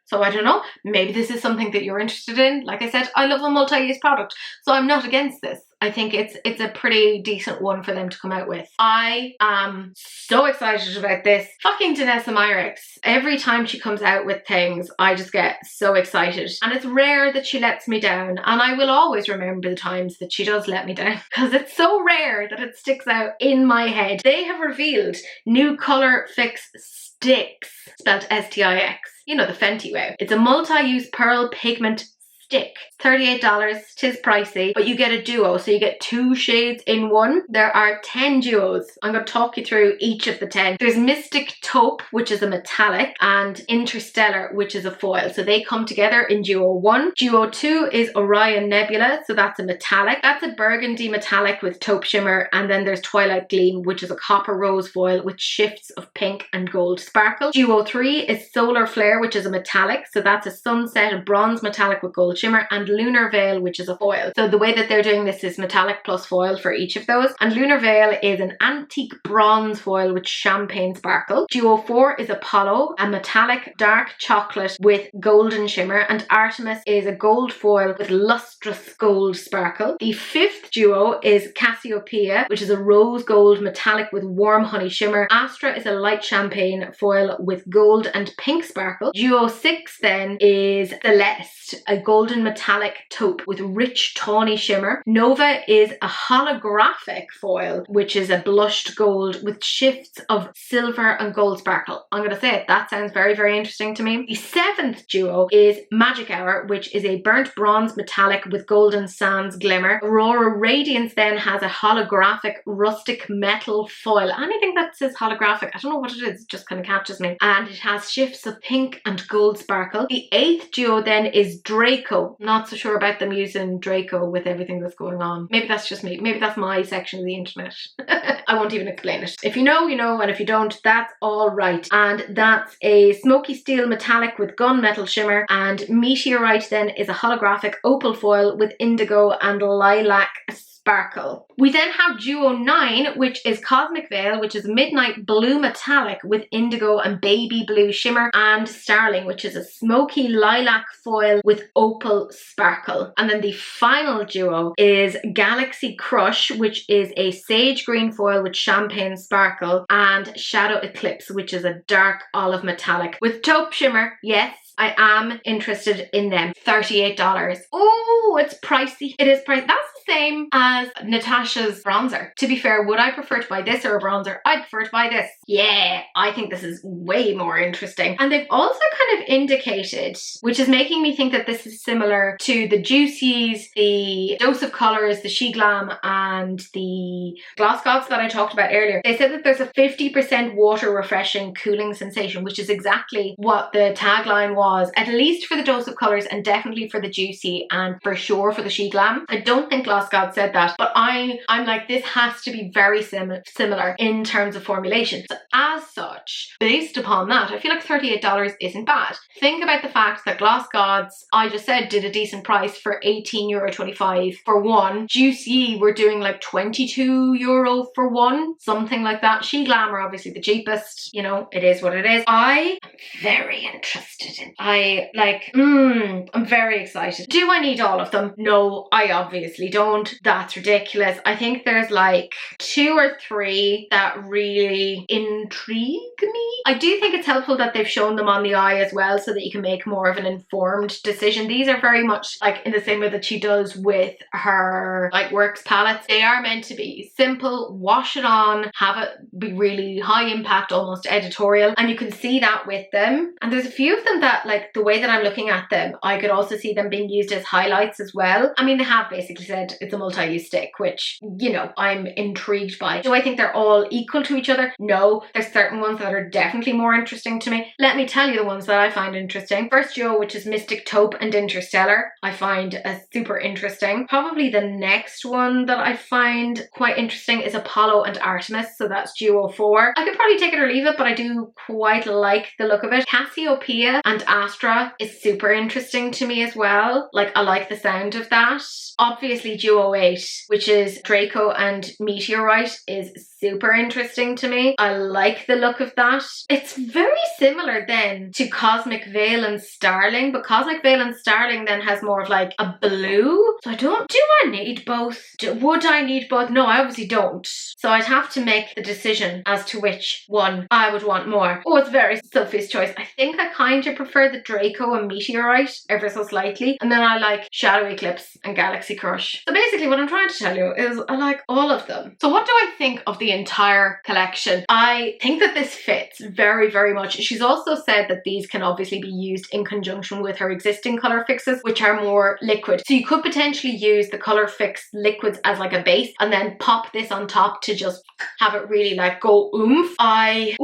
[SPEAKER 1] So I don't know, maybe this is something that you're interested in. Like I said, I love a multi-use product, so I'm not against this. I think it's a pretty decent one for them to come out with. I am so excited about this. Fucking Danessa Myricks. Every time she comes out with things, I just get so excited. And it's rare that she lets me down. And I will always remember the times that she does let me down, because it's so rare that it sticks out in my head. They have revealed new Colorfix Stix, spelled S-T-I-X. You know, the Fenty way. It's a multi-use pearl pigment stick. $38, 'tis pricey, but you get a duo, so you get 2 shades in one. There are 10 duos. I'm going to talk you through each of the 10. There's Mystic Taupe, which is a metallic, and Interstellar, which is a foil. So they come together in duo 1. Duo 2 is Orion Nebula, so that's a metallic. That's a burgundy metallic with taupe shimmer, and then there's Twilight Gleam, which is a copper rose foil with shifts of pink and gold sparkle. Duo 3 is Solar Flare, which is a metallic, so that's a sunset, a bronze metallic with gold shimmer, and Lunar Veil, which is a foil. So the way that they're doing this is metallic plus foil for each of those. And Lunar Veil is an antique bronze foil with champagne sparkle. Duo 4 is Apollo, a metallic dark chocolate with golden shimmer, and Artemis is a gold foil with lustrous gold sparkle. The 5th duo is Cassiopeia, which is a rose gold metallic with warm honey shimmer. Astra is a light champagne foil with gold and pink sparkle. Duo 6 then is Celeste, a golden metallic taupe with rich tawny shimmer. Nova is a holographic foil, which is a blushed gold with shifts of silver and gold sparkle. I'm going to say it, that sounds very, very interesting to me. The 7th duo is Magic Hour, which is a burnt bronze metallic with golden sands glimmer. Aurora Radiance then has a holographic rustic metal foil. Anything that says holographic, I don't know what it is, it just kind of catches me. And it has shifts of pink and gold sparkle. The 8th duo then is Draco. Not so sure about them using Draco with everything that's going on. Maybe that's just me. Maybe that's my section of the internet. I won't even explain it. If you know, you know, and if you don't, that's all right. And that's a smoky steel metallic with gunmetal shimmer, and Meteorite then is a holographic opal foil with indigo and lilac sparkle. We then have Duo 9, which is Cosmic Veil, which is midnight blue metallic with indigo and baby blue shimmer, and Starling, which is a smoky lilac foil with opal sparkle. And then the final duo is Galaxy Crush, which is a sage green foil with champagne sparkle, and Shadow Eclipse, which is a dark olive metallic with taupe shimmer. Yes, I am interested in them. $38. Oh, it's pricey. It is pricey. That's the same as Natasha's bronzer. To be fair, would I prefer to buy this or a bronzer? I'd prefer to buy this. Yeah, I think this is way more interesting. And they've also kind of indicated, which is making me think that this is similar to the Juicies, the Dose of Colors, the She Glam, and the Gloss Gods that I talked about earlier. They said that there's a 50% water refreshing cooling sensation, which is exactly what the tagline was, at least for the Dose of Colors and definitely for the Juicy and for sure for the She Glam. I don't think Gloss God said that, but I'm like, this has to be very similar in terms of formulation. So as such, based upon that, I feel like $38 isn't bad. Think about the fact that Gloss Gods, I just said, did a decent price for €18.25 for one. Juicy were doing like €22 for one, something like that. She Glam are obviously the cheapest, you know, it is what it is. I am very interested in I'm very excited. Do I need all of them? No, I obviously don't. That's ridiculous. I think there's like 2 or 3 that really intrigue me. I do think it's helpful that they've shown them on the eye as well so that you can make more of an informed decision. These are very much like in the same way that she does with her like works palettes. They are meant to be simple, wash it on, have it be really high impact, almost editorial, and you can see that with them. And there's a few of them that, like, the way that I'm looking at them, I could also see them being used as highlights as well. I mean, they have basically said it's a multi-use stick, which, you know, I'm intrigued by. Do I think they're all equal to each other? No, there's certain ones that are definitely more interesting to me. Let me tell you the ones that I find interesting. First duo, which is Mystic Taupe and Interstellar, I find super interesting. Probably the next one that I find quite interesting is Apollo and Artemis, so that's duo 4. I could probably take it or leave it, but I do quite like the look of it. Cassiopeia and Astra is super interesting to me as well. Like, I like the sound of that. Obviously duo 8, which is Draco and Meteorite, is super interesting to me. I like the look of that. It's very similar then to Cosmic Veil and Starling, but Cosmic Veil and Starling then has more of like a blue. So do I need both? Would I need both? No, I obviously don't. So I'd have to make the decision as to which one I would want more. Oh, it's very Sophie's choice. I think I kind of prefer the Draco and Meteorite ever so slightly. And then I like Shadow Eclipse and Galaxy Crush. So basically what I'm trying to tell you is I like all of them. So what do I think of the entire collection? I think that this fits very, very much. She's also said that these can obviously be used in conjunction with her existing colour fixes, which are more liquid. So you could potentially use the Colorfix liquids as like a base and then pop this on top to just have it really like go oomph. I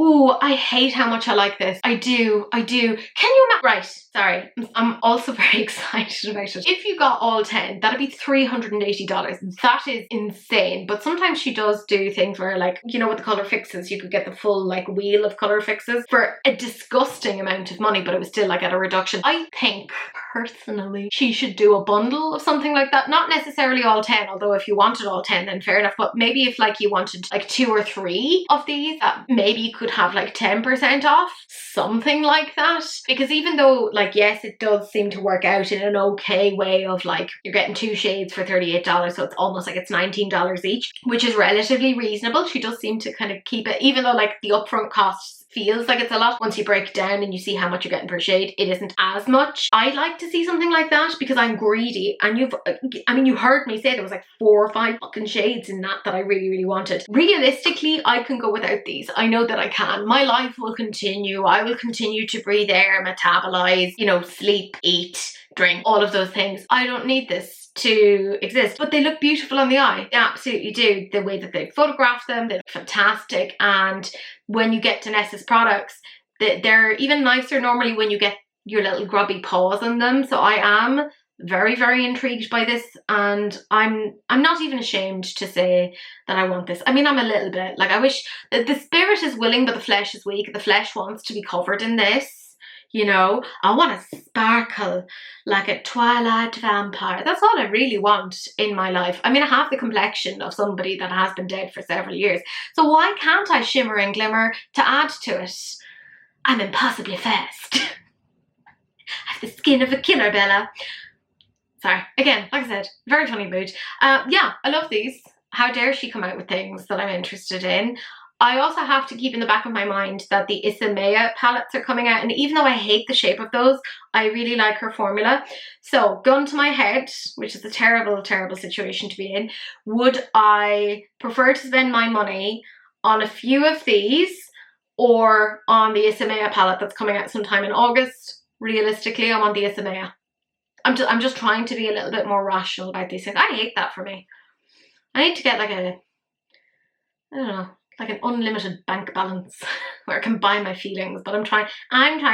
[SPEAKER 1] hate how much I like this. I do. Can you right, sorry. I'm also very excited about it. If you got all 10, that'd be $380. That is insane. But sometimes she does do things where, like, you know, with the colour fixes, you could get the full like wheel of colour fixes for a disgusting amount of money, but it was still like at a reduction. I think personally she should do a bundle of something like that. Not necessarily all 10, although if you wanted all 10 then fair enough, but maybe if like you wanted like 2 or 3 of these, maybe you could have like 10% off, something like that. Because even though, like, yes, it does seem to work out in an okay way of like you're getting 2 shades for $38, so it's almost like it's $19 each, which is relatively reasonable. She does seem to kind of keep it, even though like the upfront costs feels like it's a lot. Once you break it down and you see how much you're getting per shade, it isn't as much. I'd like to see something like that because I'm greedy, and you heard me say there was like 4 or 5 fucking shades in that I really, really wanted. Realistically, I can go without these. I know that I can. My life will continue. I will continue to breathe air, metabolize, you know, sleep, eat, drink, all of those things. I don't need this to exist, but they look beautiful on the eye. They absolutely do. The way that they photograph them, they look fantastic. And when you get Danessa's products, they're even nicer normally when you get your little grubby paws on them. So I am very, very intrigued by this, and I'm not even ashamed to say that I want this. I mean, I'm a little bit like, I wish that the spirit is willing but the flesh is weak. The flesh wants to be covered in this. You know, I want to sparkle like a twilight vampire. That's all I really want in my life. I mean, I have the complexion of somebody that has been dead for several years. So why can't I shimmer and glimmer to add to it? I'm impossibly fast. I have the skin of a killer, Bella. Sorry. Again, like I said, very funny mood. Yeah, I love these. How dare she come out with things that I'm interested in? I also have to keep in the back of my mind that the Isamaya palettes are coming out, and even though I hate the shape of those, I really like her formula. So, gun to my head, which is a terrible, terrible situation to be in, would I prefer to spend my money on a few of these or on the Isamaya palette that's coming out sometime in August? Realistically, I want the Isamaya. I'm just trying to be a little bit more rational about these things. I hate that for me. I need to get like I don't know, like an unlimited bank balance where I can buy my feelings, but I'm trying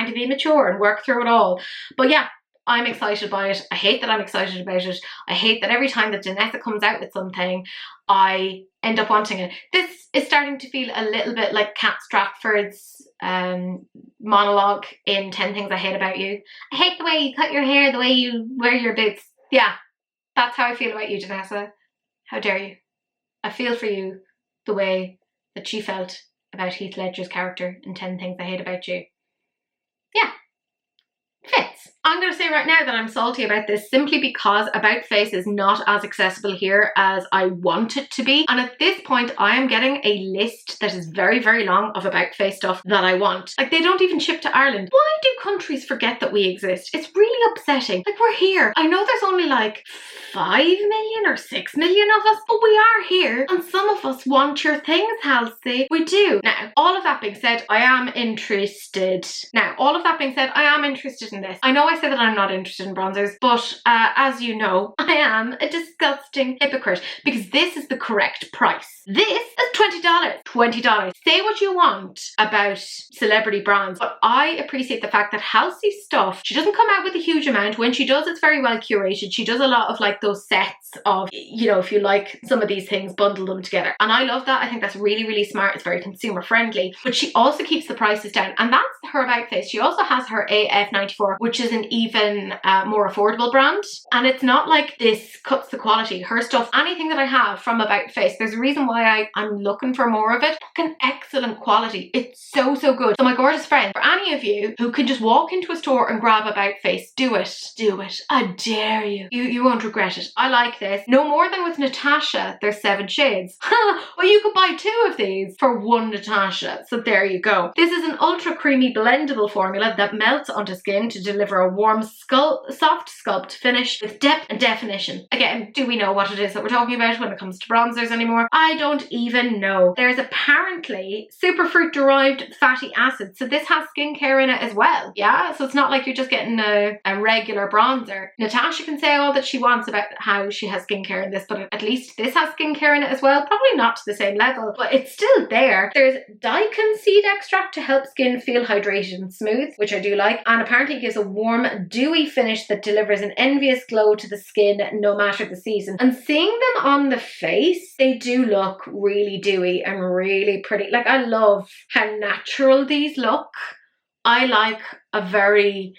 [SPEAKER 1] to be mature and work through it all. But yeah, I'm excited by it. I hate that I'm excited about it. I hate that every time that Danessa comes out with something, I end up wanting it. This is starting to feel a little bit like Kat Stratford's monologue in 10 Things I Hate About You. I hate the way you cut your hair, the way you wear your boots. Yeah, that's how I feel about you, Danessa. How dare you? I feel for you the way that she felt about Heath Ledger's character in 10 Things I Hate About You. Yeah, fits. I'm going to say right now that I'm salty about this simply because About Face is not as accessible here as I want it to be. And at this point, I am getting a list that is very, very long of About Face stuff that I want. Like, they don't even ship to Ireland. Why do countries forget that we exist? It's really upsetting. Like, we're here. I know there's only like 5 million or 6 million of us, but we are here. And some of us want your things, Halsey. We do. Now, all of that being said, I am interested. In this. I know I said that I'm not interested in bronzers, but as you know, I am a disgusting hypocrite because this is the correct price. This is $20. $20. Say what you want about celebrity brands, but I appreciate the fact that Halsey's stuff, she doesn't come out with a huge amount. When she does, it's very well curated. She does a lot of like those sets of, you know, if you like some of these things, bundle them together. And I love that. I think that's really, really smart. It's very consumer friendly, but she also keeps the prices down. And that's her About Face. She also has her AF94, which is an even more affordable brand. And it's not like this cuts the quality. Her stuff, anything that I have from About Face, there's a reason why I'm looking for more of it. Fucking excellent quality. It's so, so good. So my gorgeous friend, for any of you who can just walk into a store and grab About Face, do it. Do it. I dare you. You won't regret it. I like this. No more than with Natasha, there's 7 shades. Well, you could buy 2 of these for 1 Natasha. So there you go. This is an ultra creamy blendable formula that melts onto skin to deliver a warm, soft sculpt finish with depth and definition. Again, do we know what it is that we're talking about when it comes to bronzers anymore? I don't even know. There's apparently superfruit derived fatty acids, so this has skincare in it as well. Yeah, so it's not like you're just getting a regular bronzer. Natasha can say all that she wants about how she has skincare in this, but at least this has skincare in it as well. Probably not to the same level, but it's still there. There's daikon seed extract to help skin feel hydrated and smooth, which I do like, and apparently gives a warm, dewy finish that delivers an envious glow to the skin no matter the season. And seeing them on the face, they do look really dewy and really pretty. Like, I love how natural these look. I like a very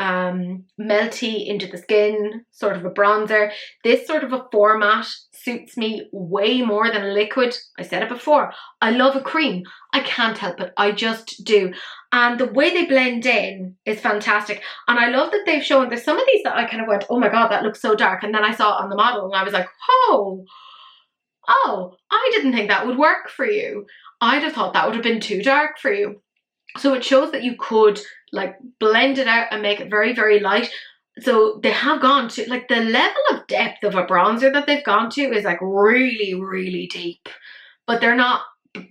[SPEAKER 1] melty into the skin sort of a bronzer. This sort of a format suits me way more than a liquid. I said it before, I love a cream. I can't help it, I just do. And the way they blend in is fantastic. And I love that they've shown, there's some of these that I kind of went, oh my god, that looks so dark, and then I saw it on the model and I was like, oh, I didn't think that would work for you. I'd have thought that would have been too dark for you. So it shows that you could like blend it out and make it very, very light. So they have gone to, like, the level of depth of a bronzer that they've gone to is like really, really deep. But they're not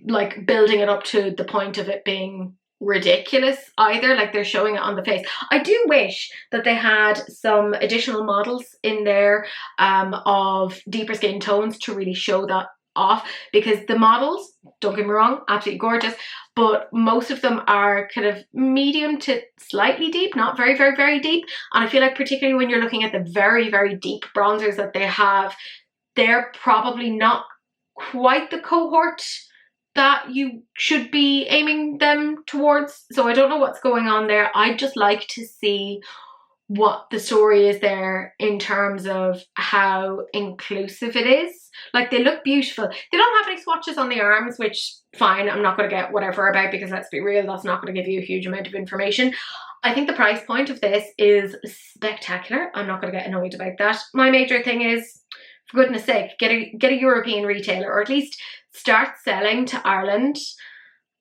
[SPEAKER 1] like building it up to the point of it being ridiculous either. Like, they're showing it on the face. I do wish that they had some additional models in there of deeper skin tones to really show that off, because the models, don't get me wrong, absolutely gorgeous, but most of them are kind of medium to slightly deep, not very, very, very deep. And I feel like particularly when you're looking at the very, very deep bronzers that they have, they're probably not quite the cohort that you should be aiming them towards. So I don't know what's going on there. I'd just like to see what the story is there in terms of how inclusive it is. Like, they look beautiful. They don't have any swatches on the arms, which fine, I'm not going to get whatever about, because let's be real, that's not going to give you a huge amount of information. I think the price point of this is spectacular. I'm not going to get annoyed about that. My major thing is, for goodness sake, get a European retailer, or at least start selling to Ireland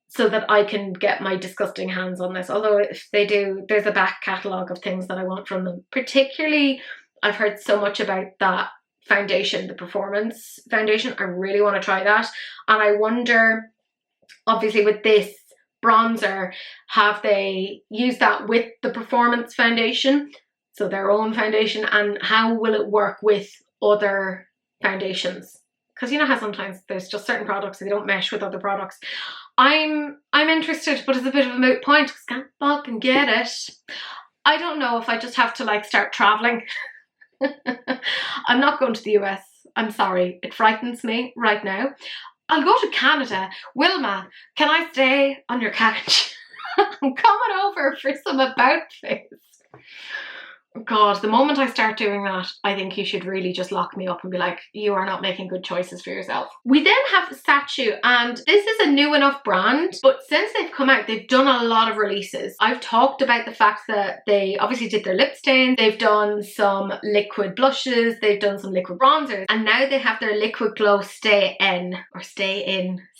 [SPEAKER 1] so that I can get my disgusting hands on this. Although if they do, there's a back catalogue of things that I want from them. Particularly, I've heard so much about that foundation, the Performance foundation. I really want to try that. And I wonder, obviously with this bronzer, have they used that with the Performance foundation, so their own foundation, and how will it work with other foundations? Because you know how sometimes there's just certain products that they don't mesh with other products. I'm interested, but it's a bit of a moot point because I can't fucking get it. I don't know if I just have to like start traveling. I'm not going to the US. I'm sorry. It frightens me right now. I'll go to Canada. Wilma, can I stay on your couch? I'm coming over for some About Face. God, the moment I start doing that, I think you should really just lock me up and be like, you are not making good choices for yourself. We then have Sacheu, and this is a new enough brand, but since they've come out, they've done a lot of releases. I've talked about the fact that they obviously did their lip stains, they've done some liquid blushes, they've done some liquid bronzers, and now they have their Liquid Glow Stay In,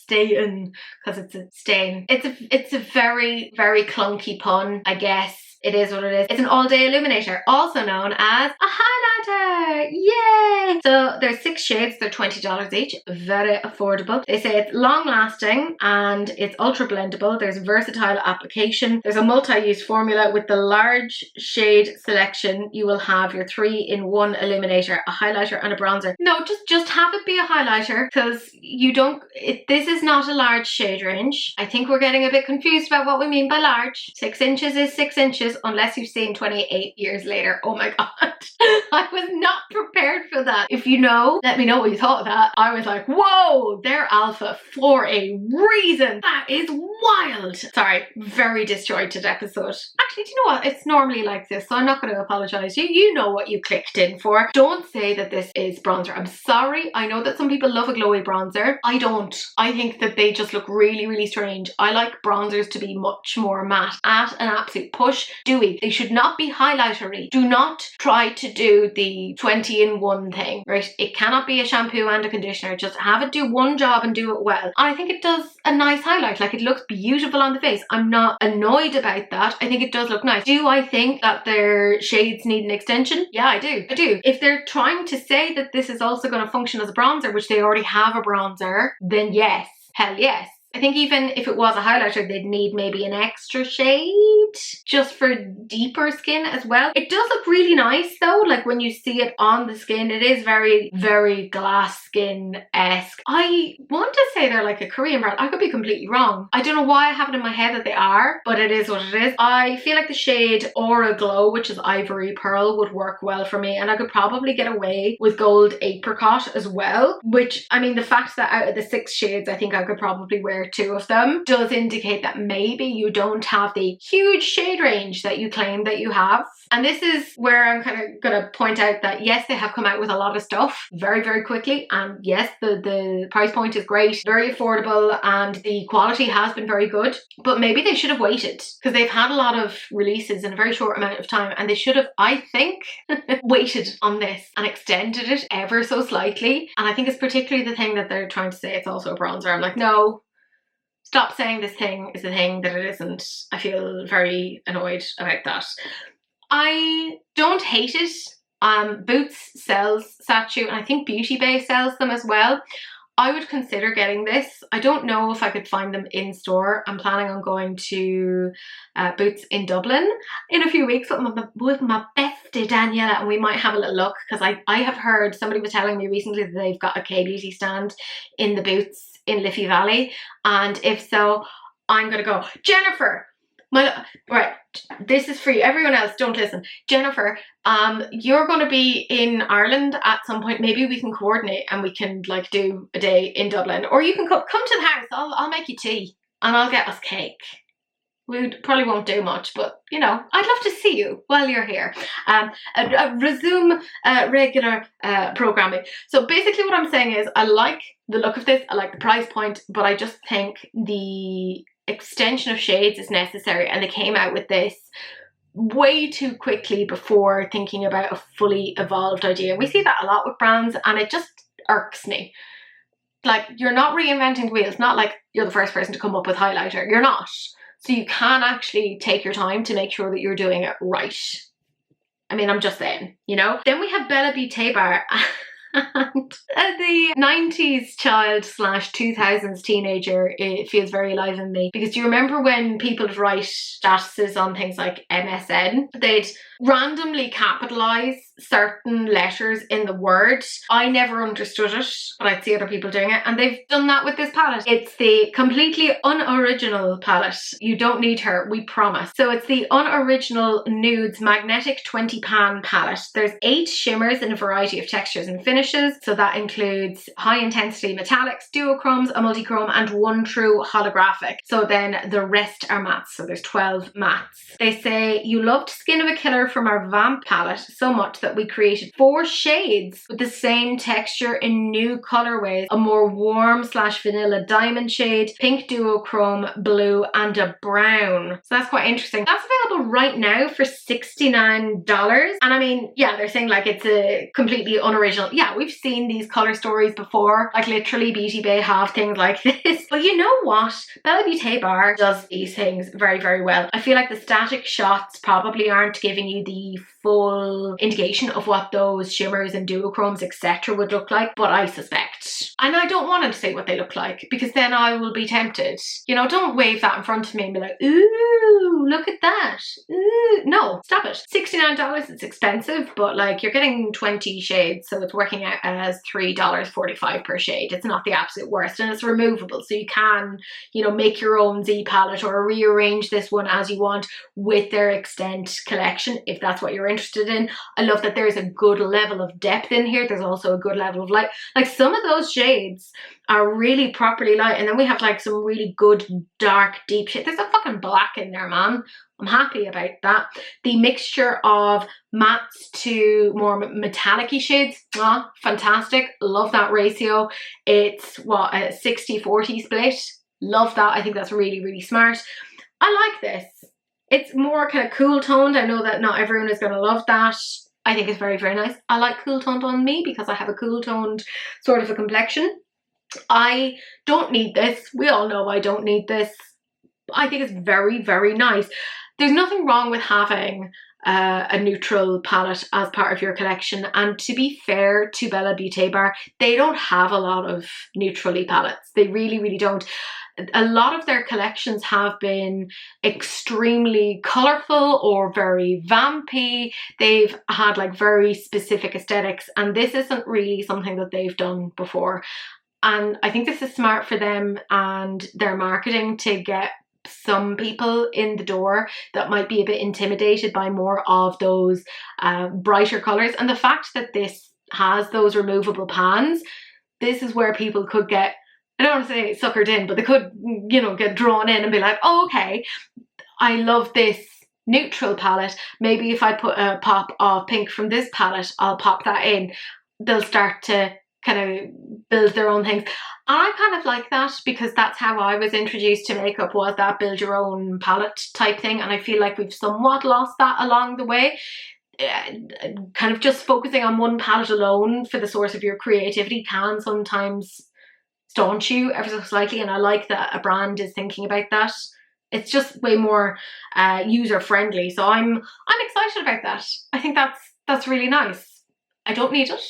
[SPEAKER 1] because it's a stain. It's a very, very clunky pun, I guess. It is what it is. It's an all-day illuminator, also known as a highlighter. Yay! So there's 6 shades, they're $20 each, very affordable. They say it's long-lasting and it's ultra blendable. There's versatile application. There's a multi-use formula. With the large shade selection, you will have your 3-in-1 illuminator, a highlighter and a bronzer. No, just have it be a highlighter, because this is not a large shade range. I think we're getting a bit confused about what we mean by large. 6 inches is 6 inches. Unless you've seen 28 years later. Oh my god. I was not prepared for that. If you know, let me know what you thought of that. I was like, whoa, they're alpha for a reason. That is wild. Sorry, very disjointed episode. Actually, do you know what? It's normally like this, so I'm not going to apologize. You know what you clicked in for. Don't say that this is bronzer. I'm sorry. I know that some people love a glowy bronzer. I don't. I think that they just look really, really strange. I like bronzers to be much more matte, at an absolute push. Dewy. They should not be highlightery. Do not try to do the 20-in-1 thing, right? It cannot be a shampoo and a conditioner. Just have it do one job and do it well. And I think it does a nice highlight. Like, it looks beautiful on the face. I'm not annoyed about that. I think it does look nice. Do I think that their shades need an extension? Yeah, I do. I do. If they're trying to say that this is also going to function as a bronzer, which they already have a bronzer, then yes. Hell yes. I think even if it was a highlighter, they'd need maybe an extra shade just for deeper skin as well. It does look really nice though, like when you see it on the skin, it is very, very glass skin-esque. I want to say they're like a Korean brand. I could be completely wrong. I don't know why I have it in my head that they are, but it is what it is. I feel like the shade Aura Glow, which is Ivory Pearl, would work well for me, and I could probably get away with Gold Apricot as well, which, I mean, the fact that out of the 6 shades, I think I could probably wear 2 of them does indicate that maybe you don't have the huge shade range that you claim that you have. And this is where I'm kind of gonna point out that yes, they have come out with a lot of stuff very, very quickly, and yes, the price point is great, very affordable, and the quality has been very good, but maybe they should have waited, because they've had a lot of releases in a very short amount of time, and they should have, I think, waited on this and extended it ever so slightly. And I think it's particularly the thing that they're trying to say it's also a bronzer. I'm like, no, stop saying this thing is the thing that it isn't. I feel very annoyed about that. I don't hate it. Boots sells Sacheu, and I think Beauty Bay sells them as well. I would consider getting this. I don't know if I could find them in store. I'm planning on going to Boots in Dublin in a few weeks with my bestie Daniela, and we might have a little look, because I have heard, somebody was telling me recently that they've got a K-beauty stand in the Boots in Liffey Valley, and if so, I'm gonna go. Jennifer, right, this is for you. Everyone else, don't listen. Jennifer, you're going to be in Ireland at some point. Maybe we can coordinate and we can like do a day in Dublin, or you can come to the house. I'll make you tea and I'll get us cake. We probably won't do much, but you know, I'd love to see you while you're here. Resume regular programming. So basically what I'm saying is, I like the look of this, I like the price point, but I just think the extension of shades is necessary, and they came out with this way too quickly before thinking about a fully evolved idea. We see that a lot with brands, and it just irks me. Like, you're not reinventing the wheel. It's not like you're the first person to come up with highlighter. You're not. So you can actually take your time to make sure that you're doing it right. I mean, I'm just saying, you know? Then we have Bella Beauté Bar. And the 90s child / 2000s teenager, it feels very alive in me, because do you remember when people would write statuses on things like MSN? They'd randomly capitalize certain letters in the word. I never understood it, but I'd see other people doing it, and they've done that with this palette. It's the completely unoriginal palette. You don't need her, we promise. So it's the Unoriginal Nudes Magnetic 20 Pan palette. There's 8 shimmers in a variety of textures and finishes. finishes. So that includes high intensity metallics, duochromes, a multichrome, and one true holographic. So then the rest are mattes. So there's 12 mattes. They say, you loved Skin of a Killer from our Vamp palette so much that we created 4 shades with the same texture in new colorways. A more warm / vanilla diamond shade, pink duochrome, blue, and a brown. So that's quite interesting. That's available right now for $69. And I mean, yeah, they're saying like it's a completely unoriginal. Yeah, we've seen these color stories before. Like literally Beauty Bay have things like this. But you know what? Bella Beauté bar does these things very, very well. I feel like the static shots probably aren't giving you the full indication of what those shimmers and duochromes etc. would look like, but I suspect. And I don't want to say what they look like because then I will be tempted. You know, don't wave that in front of me and be like, ooh, look at that. Ooh. No, stop it. $69, it's expensive, but like you're getting 20 shades, so it's working out as $3.45 per shade. It's not the absolute worst, and it's removable, so you can, you know, make your own Z palette or rearrange this one as you want with their Extent collection if that's what you're interested in. I love that there's a good level of depth in here. There's also a good level of light. Like some of those shades are really properly light, and then we have like some really good dark deep shade. There's a fucking black in there, man. I'm happy about that. The mixture of mattes to more metallic-y shades, fantastic. Love that ratio. It's what, a 60-40 split. Love that. I think that's really, really smart. I like this. It's more kind of cool toned. I know that not everyone is going to love that. I think it's very, very nice. I like cool toned on me because I have a cool toned sort of a complexion. I don't need this. We all know I don't need this. I think it's very, very nice. There's nothing wrong with having a neutral palette as part of your collection, and to be fair to Bella Beauté bar, they don't have a lot of neutrally palettes. They really, really don't. A lot of their collections have been extremely colourful or very vampy. They've had like very specific aesthetics, and this isn't really something that they've done before. And I think this is smart for them and their marketing to get some people in the door that might be a bit intimidated by more of those brighter colours. And the fact that this has those removable pans, this is where people could get, I don't want to say suckered in, but they could, you know, get drawn in and be like, oh, okay, I love this neutral palette. Maybe if I put a pop of pink from this palette, I'll pop that in. They'll start to kind of build their own things. I kind of like that because that's how I was introduced to makeup, was that build your own palette type thing. And I feel like we've somewhat lost that along the way. Kind of just focusing on one palette alone for the source of your creativity can sometimes staunch you ever so slightly, and I like that a brand is thinking about that. It's just way more user friendly, so I'm excited about that. I think that's really nice. I don't need it,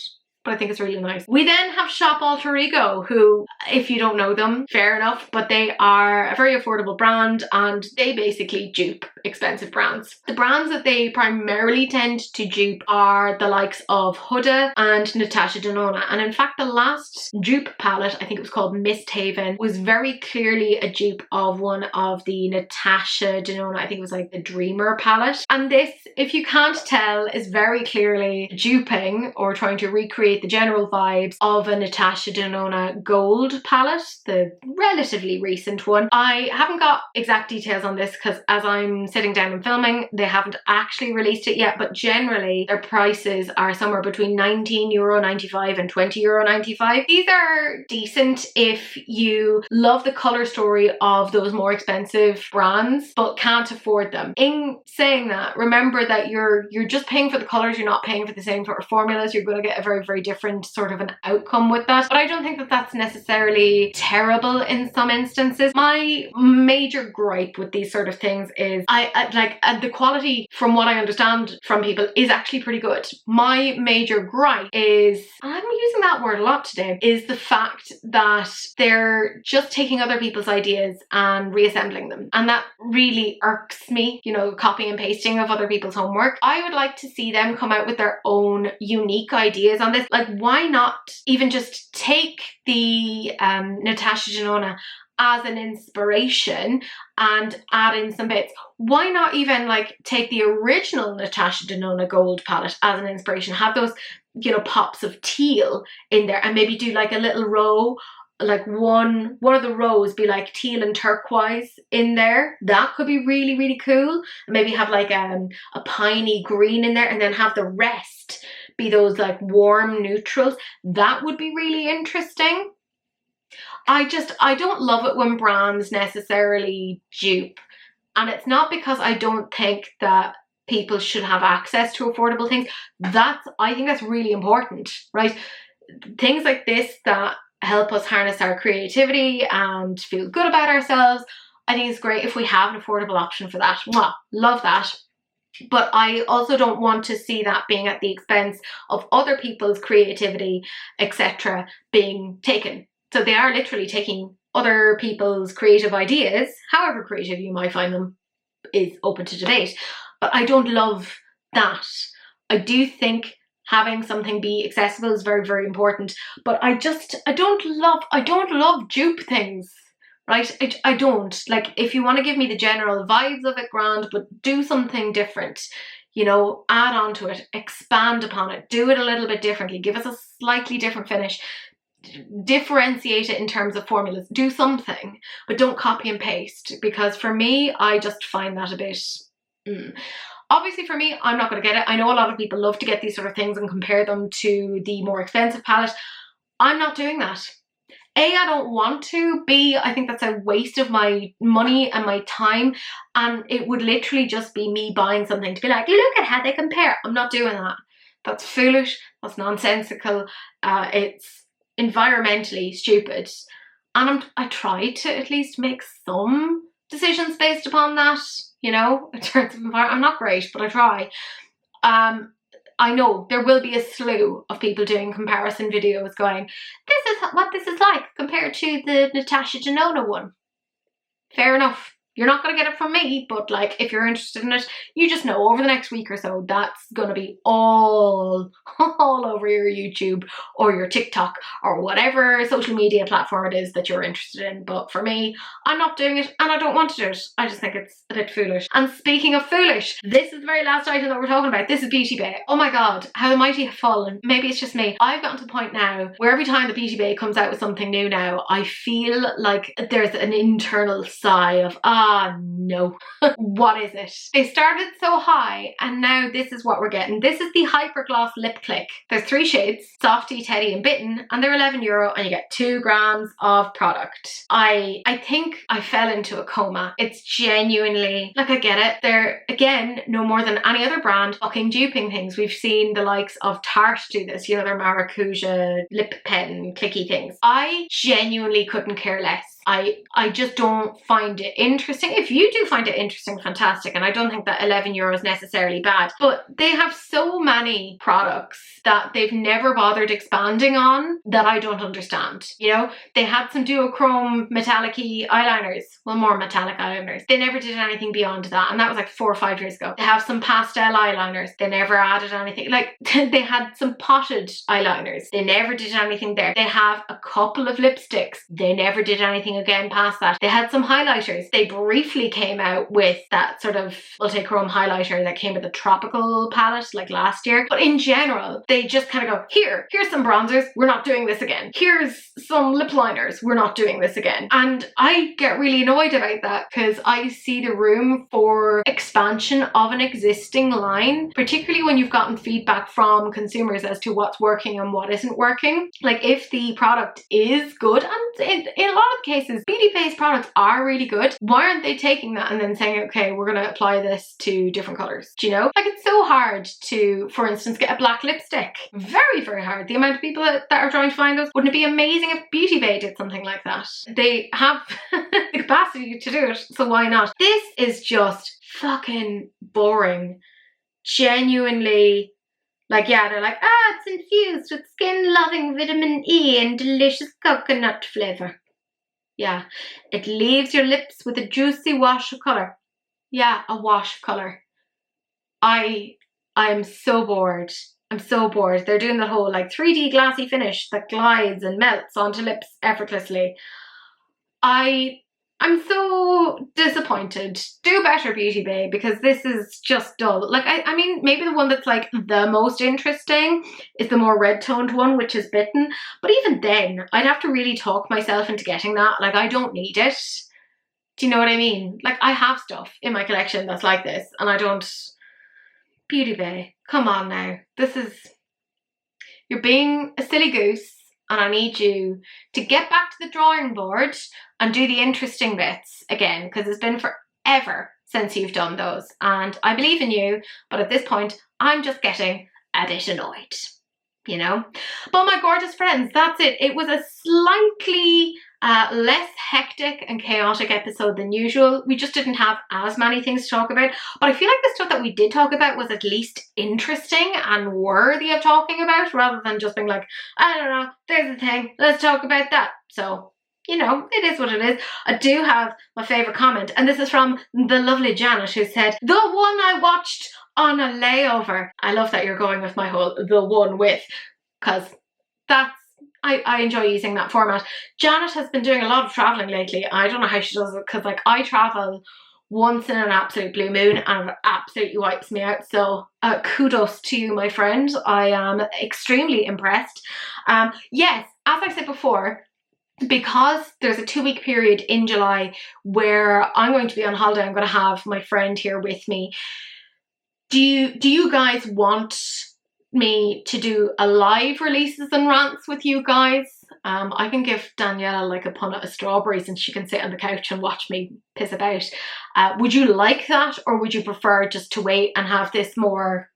[SPEAKER 1] but I think it's really nice. We then have Shop Alter Ego, who, if you don't know them, fair enough, but they are a very affordable brand and they basically dupe expensive brands. The brands that they primarily tend to dupe are the likes of Huda and Natasha Denona. And in fact, the last dupe palette, I think it was called Mist Haven, was very clearly a dupe of one of the Natasha Denona, I think it was like the Dreamer palette. And this, if you can't tell, is very clearly duping or trying to recreate the general vibes of a Natasha Denona gold palette, the relatively recent one. I haven't got exact details on this because as I'm sitting down and filming, they haven't actually released it yet, but generally their prices are somewhere between €19.95 and €20.95. These are decent if you love the colour story of those more expensive brands but can't afford them. In saying that, remember that you're just paying for the colours, you're not paying for the same sort of formulas. You're going to get a very, very different sort of an outcome with that, but I don't think that that's necessarily terrible in some instances. My major gripe with these sort of things is the quality, from what I understand from people, is actually pretty good. My major gripe is, I'm using that word a lot today, is the fact that they're just taking other people's ideas and reassembling them, and that really irks me. You know, copying and pasting of other people's homework. I would like to see them come out with their own unique ideas on this. Like, why not even just take the Natasha Denona as an inspiration and add in some bits? Why not even like take the original Natasha Denona gold palette as an inspiration? Have those you know, pops of teal in there, and maybe do like a little row, like one of the rows be like teal and turquoise in there. That could be really, really cool. Maybe have like a piney green in there, and then have the rest be those like warm neutrals. That would be really interesting. I don't love it when brands necessarily dupe. And it's not because I don't think that people should have access to affordable things. I think that's really important, right? Things like this that help us harness our creativity and feel good about ourselves, I think it's great if we have an affordable option for that. Mwah, love that. But I also don't want to see that being at the expense of other people's creativity, etc., being taken. So they are literally taking other people's creative ideas, however creative you might find them, is open to debate. But I don't love that. I do think having something be accessible is very, very important. But I don't love dupe things, right? I don't. Like, if you want to give me the general vibes of it, grand, but do something different. You know, add on to it, expand upon it, do it a little bit differently, give us a slightly different finish. Differentiate it in terms of formulas, do something, but don't copy and paste, because for me, I just find that a bit obviously for me, I'm not going to get it. I know a lot of people love to get these sort of things and compare them to the more expensive palette. I'm not doing that. A, I don't want to. B, I think that's a waste of my money and my time, and it would literally just be me buying something to be like, look at how they compare. I'm not doing that. That's foolish, that's nonsensical, it's environmentally stupid, and I try to at least make some decisions based upon that, you know, in terms of environment. I'm not great, but I try. I know there will be a slew of people doing comparison videos going, this is what this is like compared to the Natasha Denona one. Fair enough. You're not going to get it from me, but like, if you're interested in it, you just know over the next week or so, that's going to be all over your YouTube or your TikTok or whatever social media platform it is that you're interested in. But for me, I'm not doing it, and I don't want to do it. I just think it's a bit foolish. And speaking of foolish, this is the very last item that we're talking about. This is Beauty Bay. Oh my God, how the mighty have fallen. Maybe it's just me. I've gotten to the point now where every time the Beauty Bay comes out with something new now, I feel like there's an internal sigh of, no. What is it? They started so high, and now this is what we're getting. This is the Hyper Gloss Lip Click. There's 3 shades, Softy, Teddy and Bitten, and they're €11 and you get 2 grams of product. I think I fell into a coma. It's genuinely, like, I get it. They're, again, no more than any other brand fucking duping things. We've seen the likes of Tarte do this, you know, their Maracuja lip pen clicky things. I genuinely couldn't care less. I just don't find it interesting. If you do find it interesting, fantastic. And I don't think that €11 is necessarily bad. But they have so many products that they've never bothered expanding on that I don't understand. You know, they had some duochrome metallic-y eyeliners. Well, more metallic eyeliners. They never did anything beyond that. And that was like 4 or 5 years ago. They have some pastel eyeliners. They never added anything. Like, they had some potted eyeliners. They never did anything there. They have a couple of lipsticks. They never did anything again past that. They had some highlighters. They briefly came out with that sort of multi-chrome highlighter that came with a tropical palette like last year. But in general, they just kind of go, here's some bronzers, we're not doing this again. Here's some lip liners, we're not doing this again. And I get really annoyed about that, because I see the room for expansion of an existing line, particularly when you've gotten feedback from consumers as to what's working and what isn't working. Like, if the product is good, and in a lot of cases Beauty Bay's products are really good, why aren't they taking that and then saying, okay, we're going to apply this to different colours? Do you know? Like, it's so hard to, for instance, get a black lipstick. Very, very hard. The amount of people that are trying to find those. Wouldn't it be amazing if Beauty Bay did something like that? They have the capacity to do it, so why not? This is just fucking boring. Genuinely. Like, yeah, they're like, it's infused with skin-loving vitamin E and delicious coconut flavour. Yeah, it leaves your lips with a juicy wash of colour. Yeah, a wash of colour. I am so bored. I'm so bored. They're doing that whole like 3D glassy finish that glides and melts onto lips effortlessly. I I'm so disappointed. Do better, Beauty Bay, because this is just dull. Like, I mean, maybe the one that's like the most interesting is the more red toned one, which is Bitten. But even then, I'd have to really talk myself into getting that. Like, I don't need it. Do you know what I mean? Like, I have stuff in my collection that's like this, and I don't. Beauty Bay, come on now. This is. You're being a silly goose, and I need you to get back to the drawing board and do the interesting bits again, because it's been forever since you've done those. And I believe in you, but at this point, I'm just getting a bit annoyed, you know? But my gorgeous friends, that's it. It was a slightly less hectic and chaotic episode than usual. We just didn't have as many things to talk about, but I feel like the stuff that we did talk about was at least interesting and worthy of talking about, rather than just being like, I don't know, there's a thing, let's talk about that. So, you know, it is what it is. I do have my favourite comment, and this is from the lovely Janet, who said, the one I watched on a layover. I love that you're going with my whole the one with, because that's, I enjoy using that format. Janet has been doing a lot of travelling lately. I don't know how she does it, because like I travel once in an absolute blue moon and it absolutely wipes me out. So kudos to you, my friend. I am extremely impressed. Yes, as I said before, because there's a 2-week period in July where I'm going to be on holiday, I'm going to have my friend here with me. Do you guys want me to do a live releases and rants with you guys? I can give Daniela like a punnet of strawberries and she can sit on the couch and watch me piss about. Would you like that, or would you prefer just to wait and have this more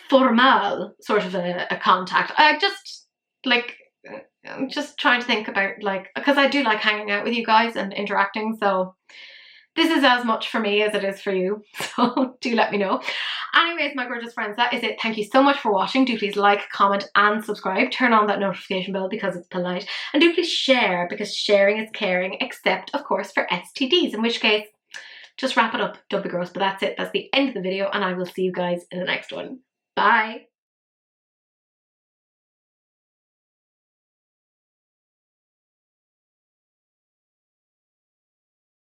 [SPEAKER 1] formal sort of a contact? I'm just trying to think about, like, because I do like hanging out with you guys and interacting, so this is as much for me as it is for you, so do let me know. Anyways, my gorgeous friends, that is it. Thank you so much for watching. Do please like, comment and subscribe. Turn on that notification bell because it's polite. And do please share, because sharing is caring, except of course for STDs, in which case just wrap it up. Don't be gross, but that's it. That's the end of the video, and I will see you guys in the next one. Bye.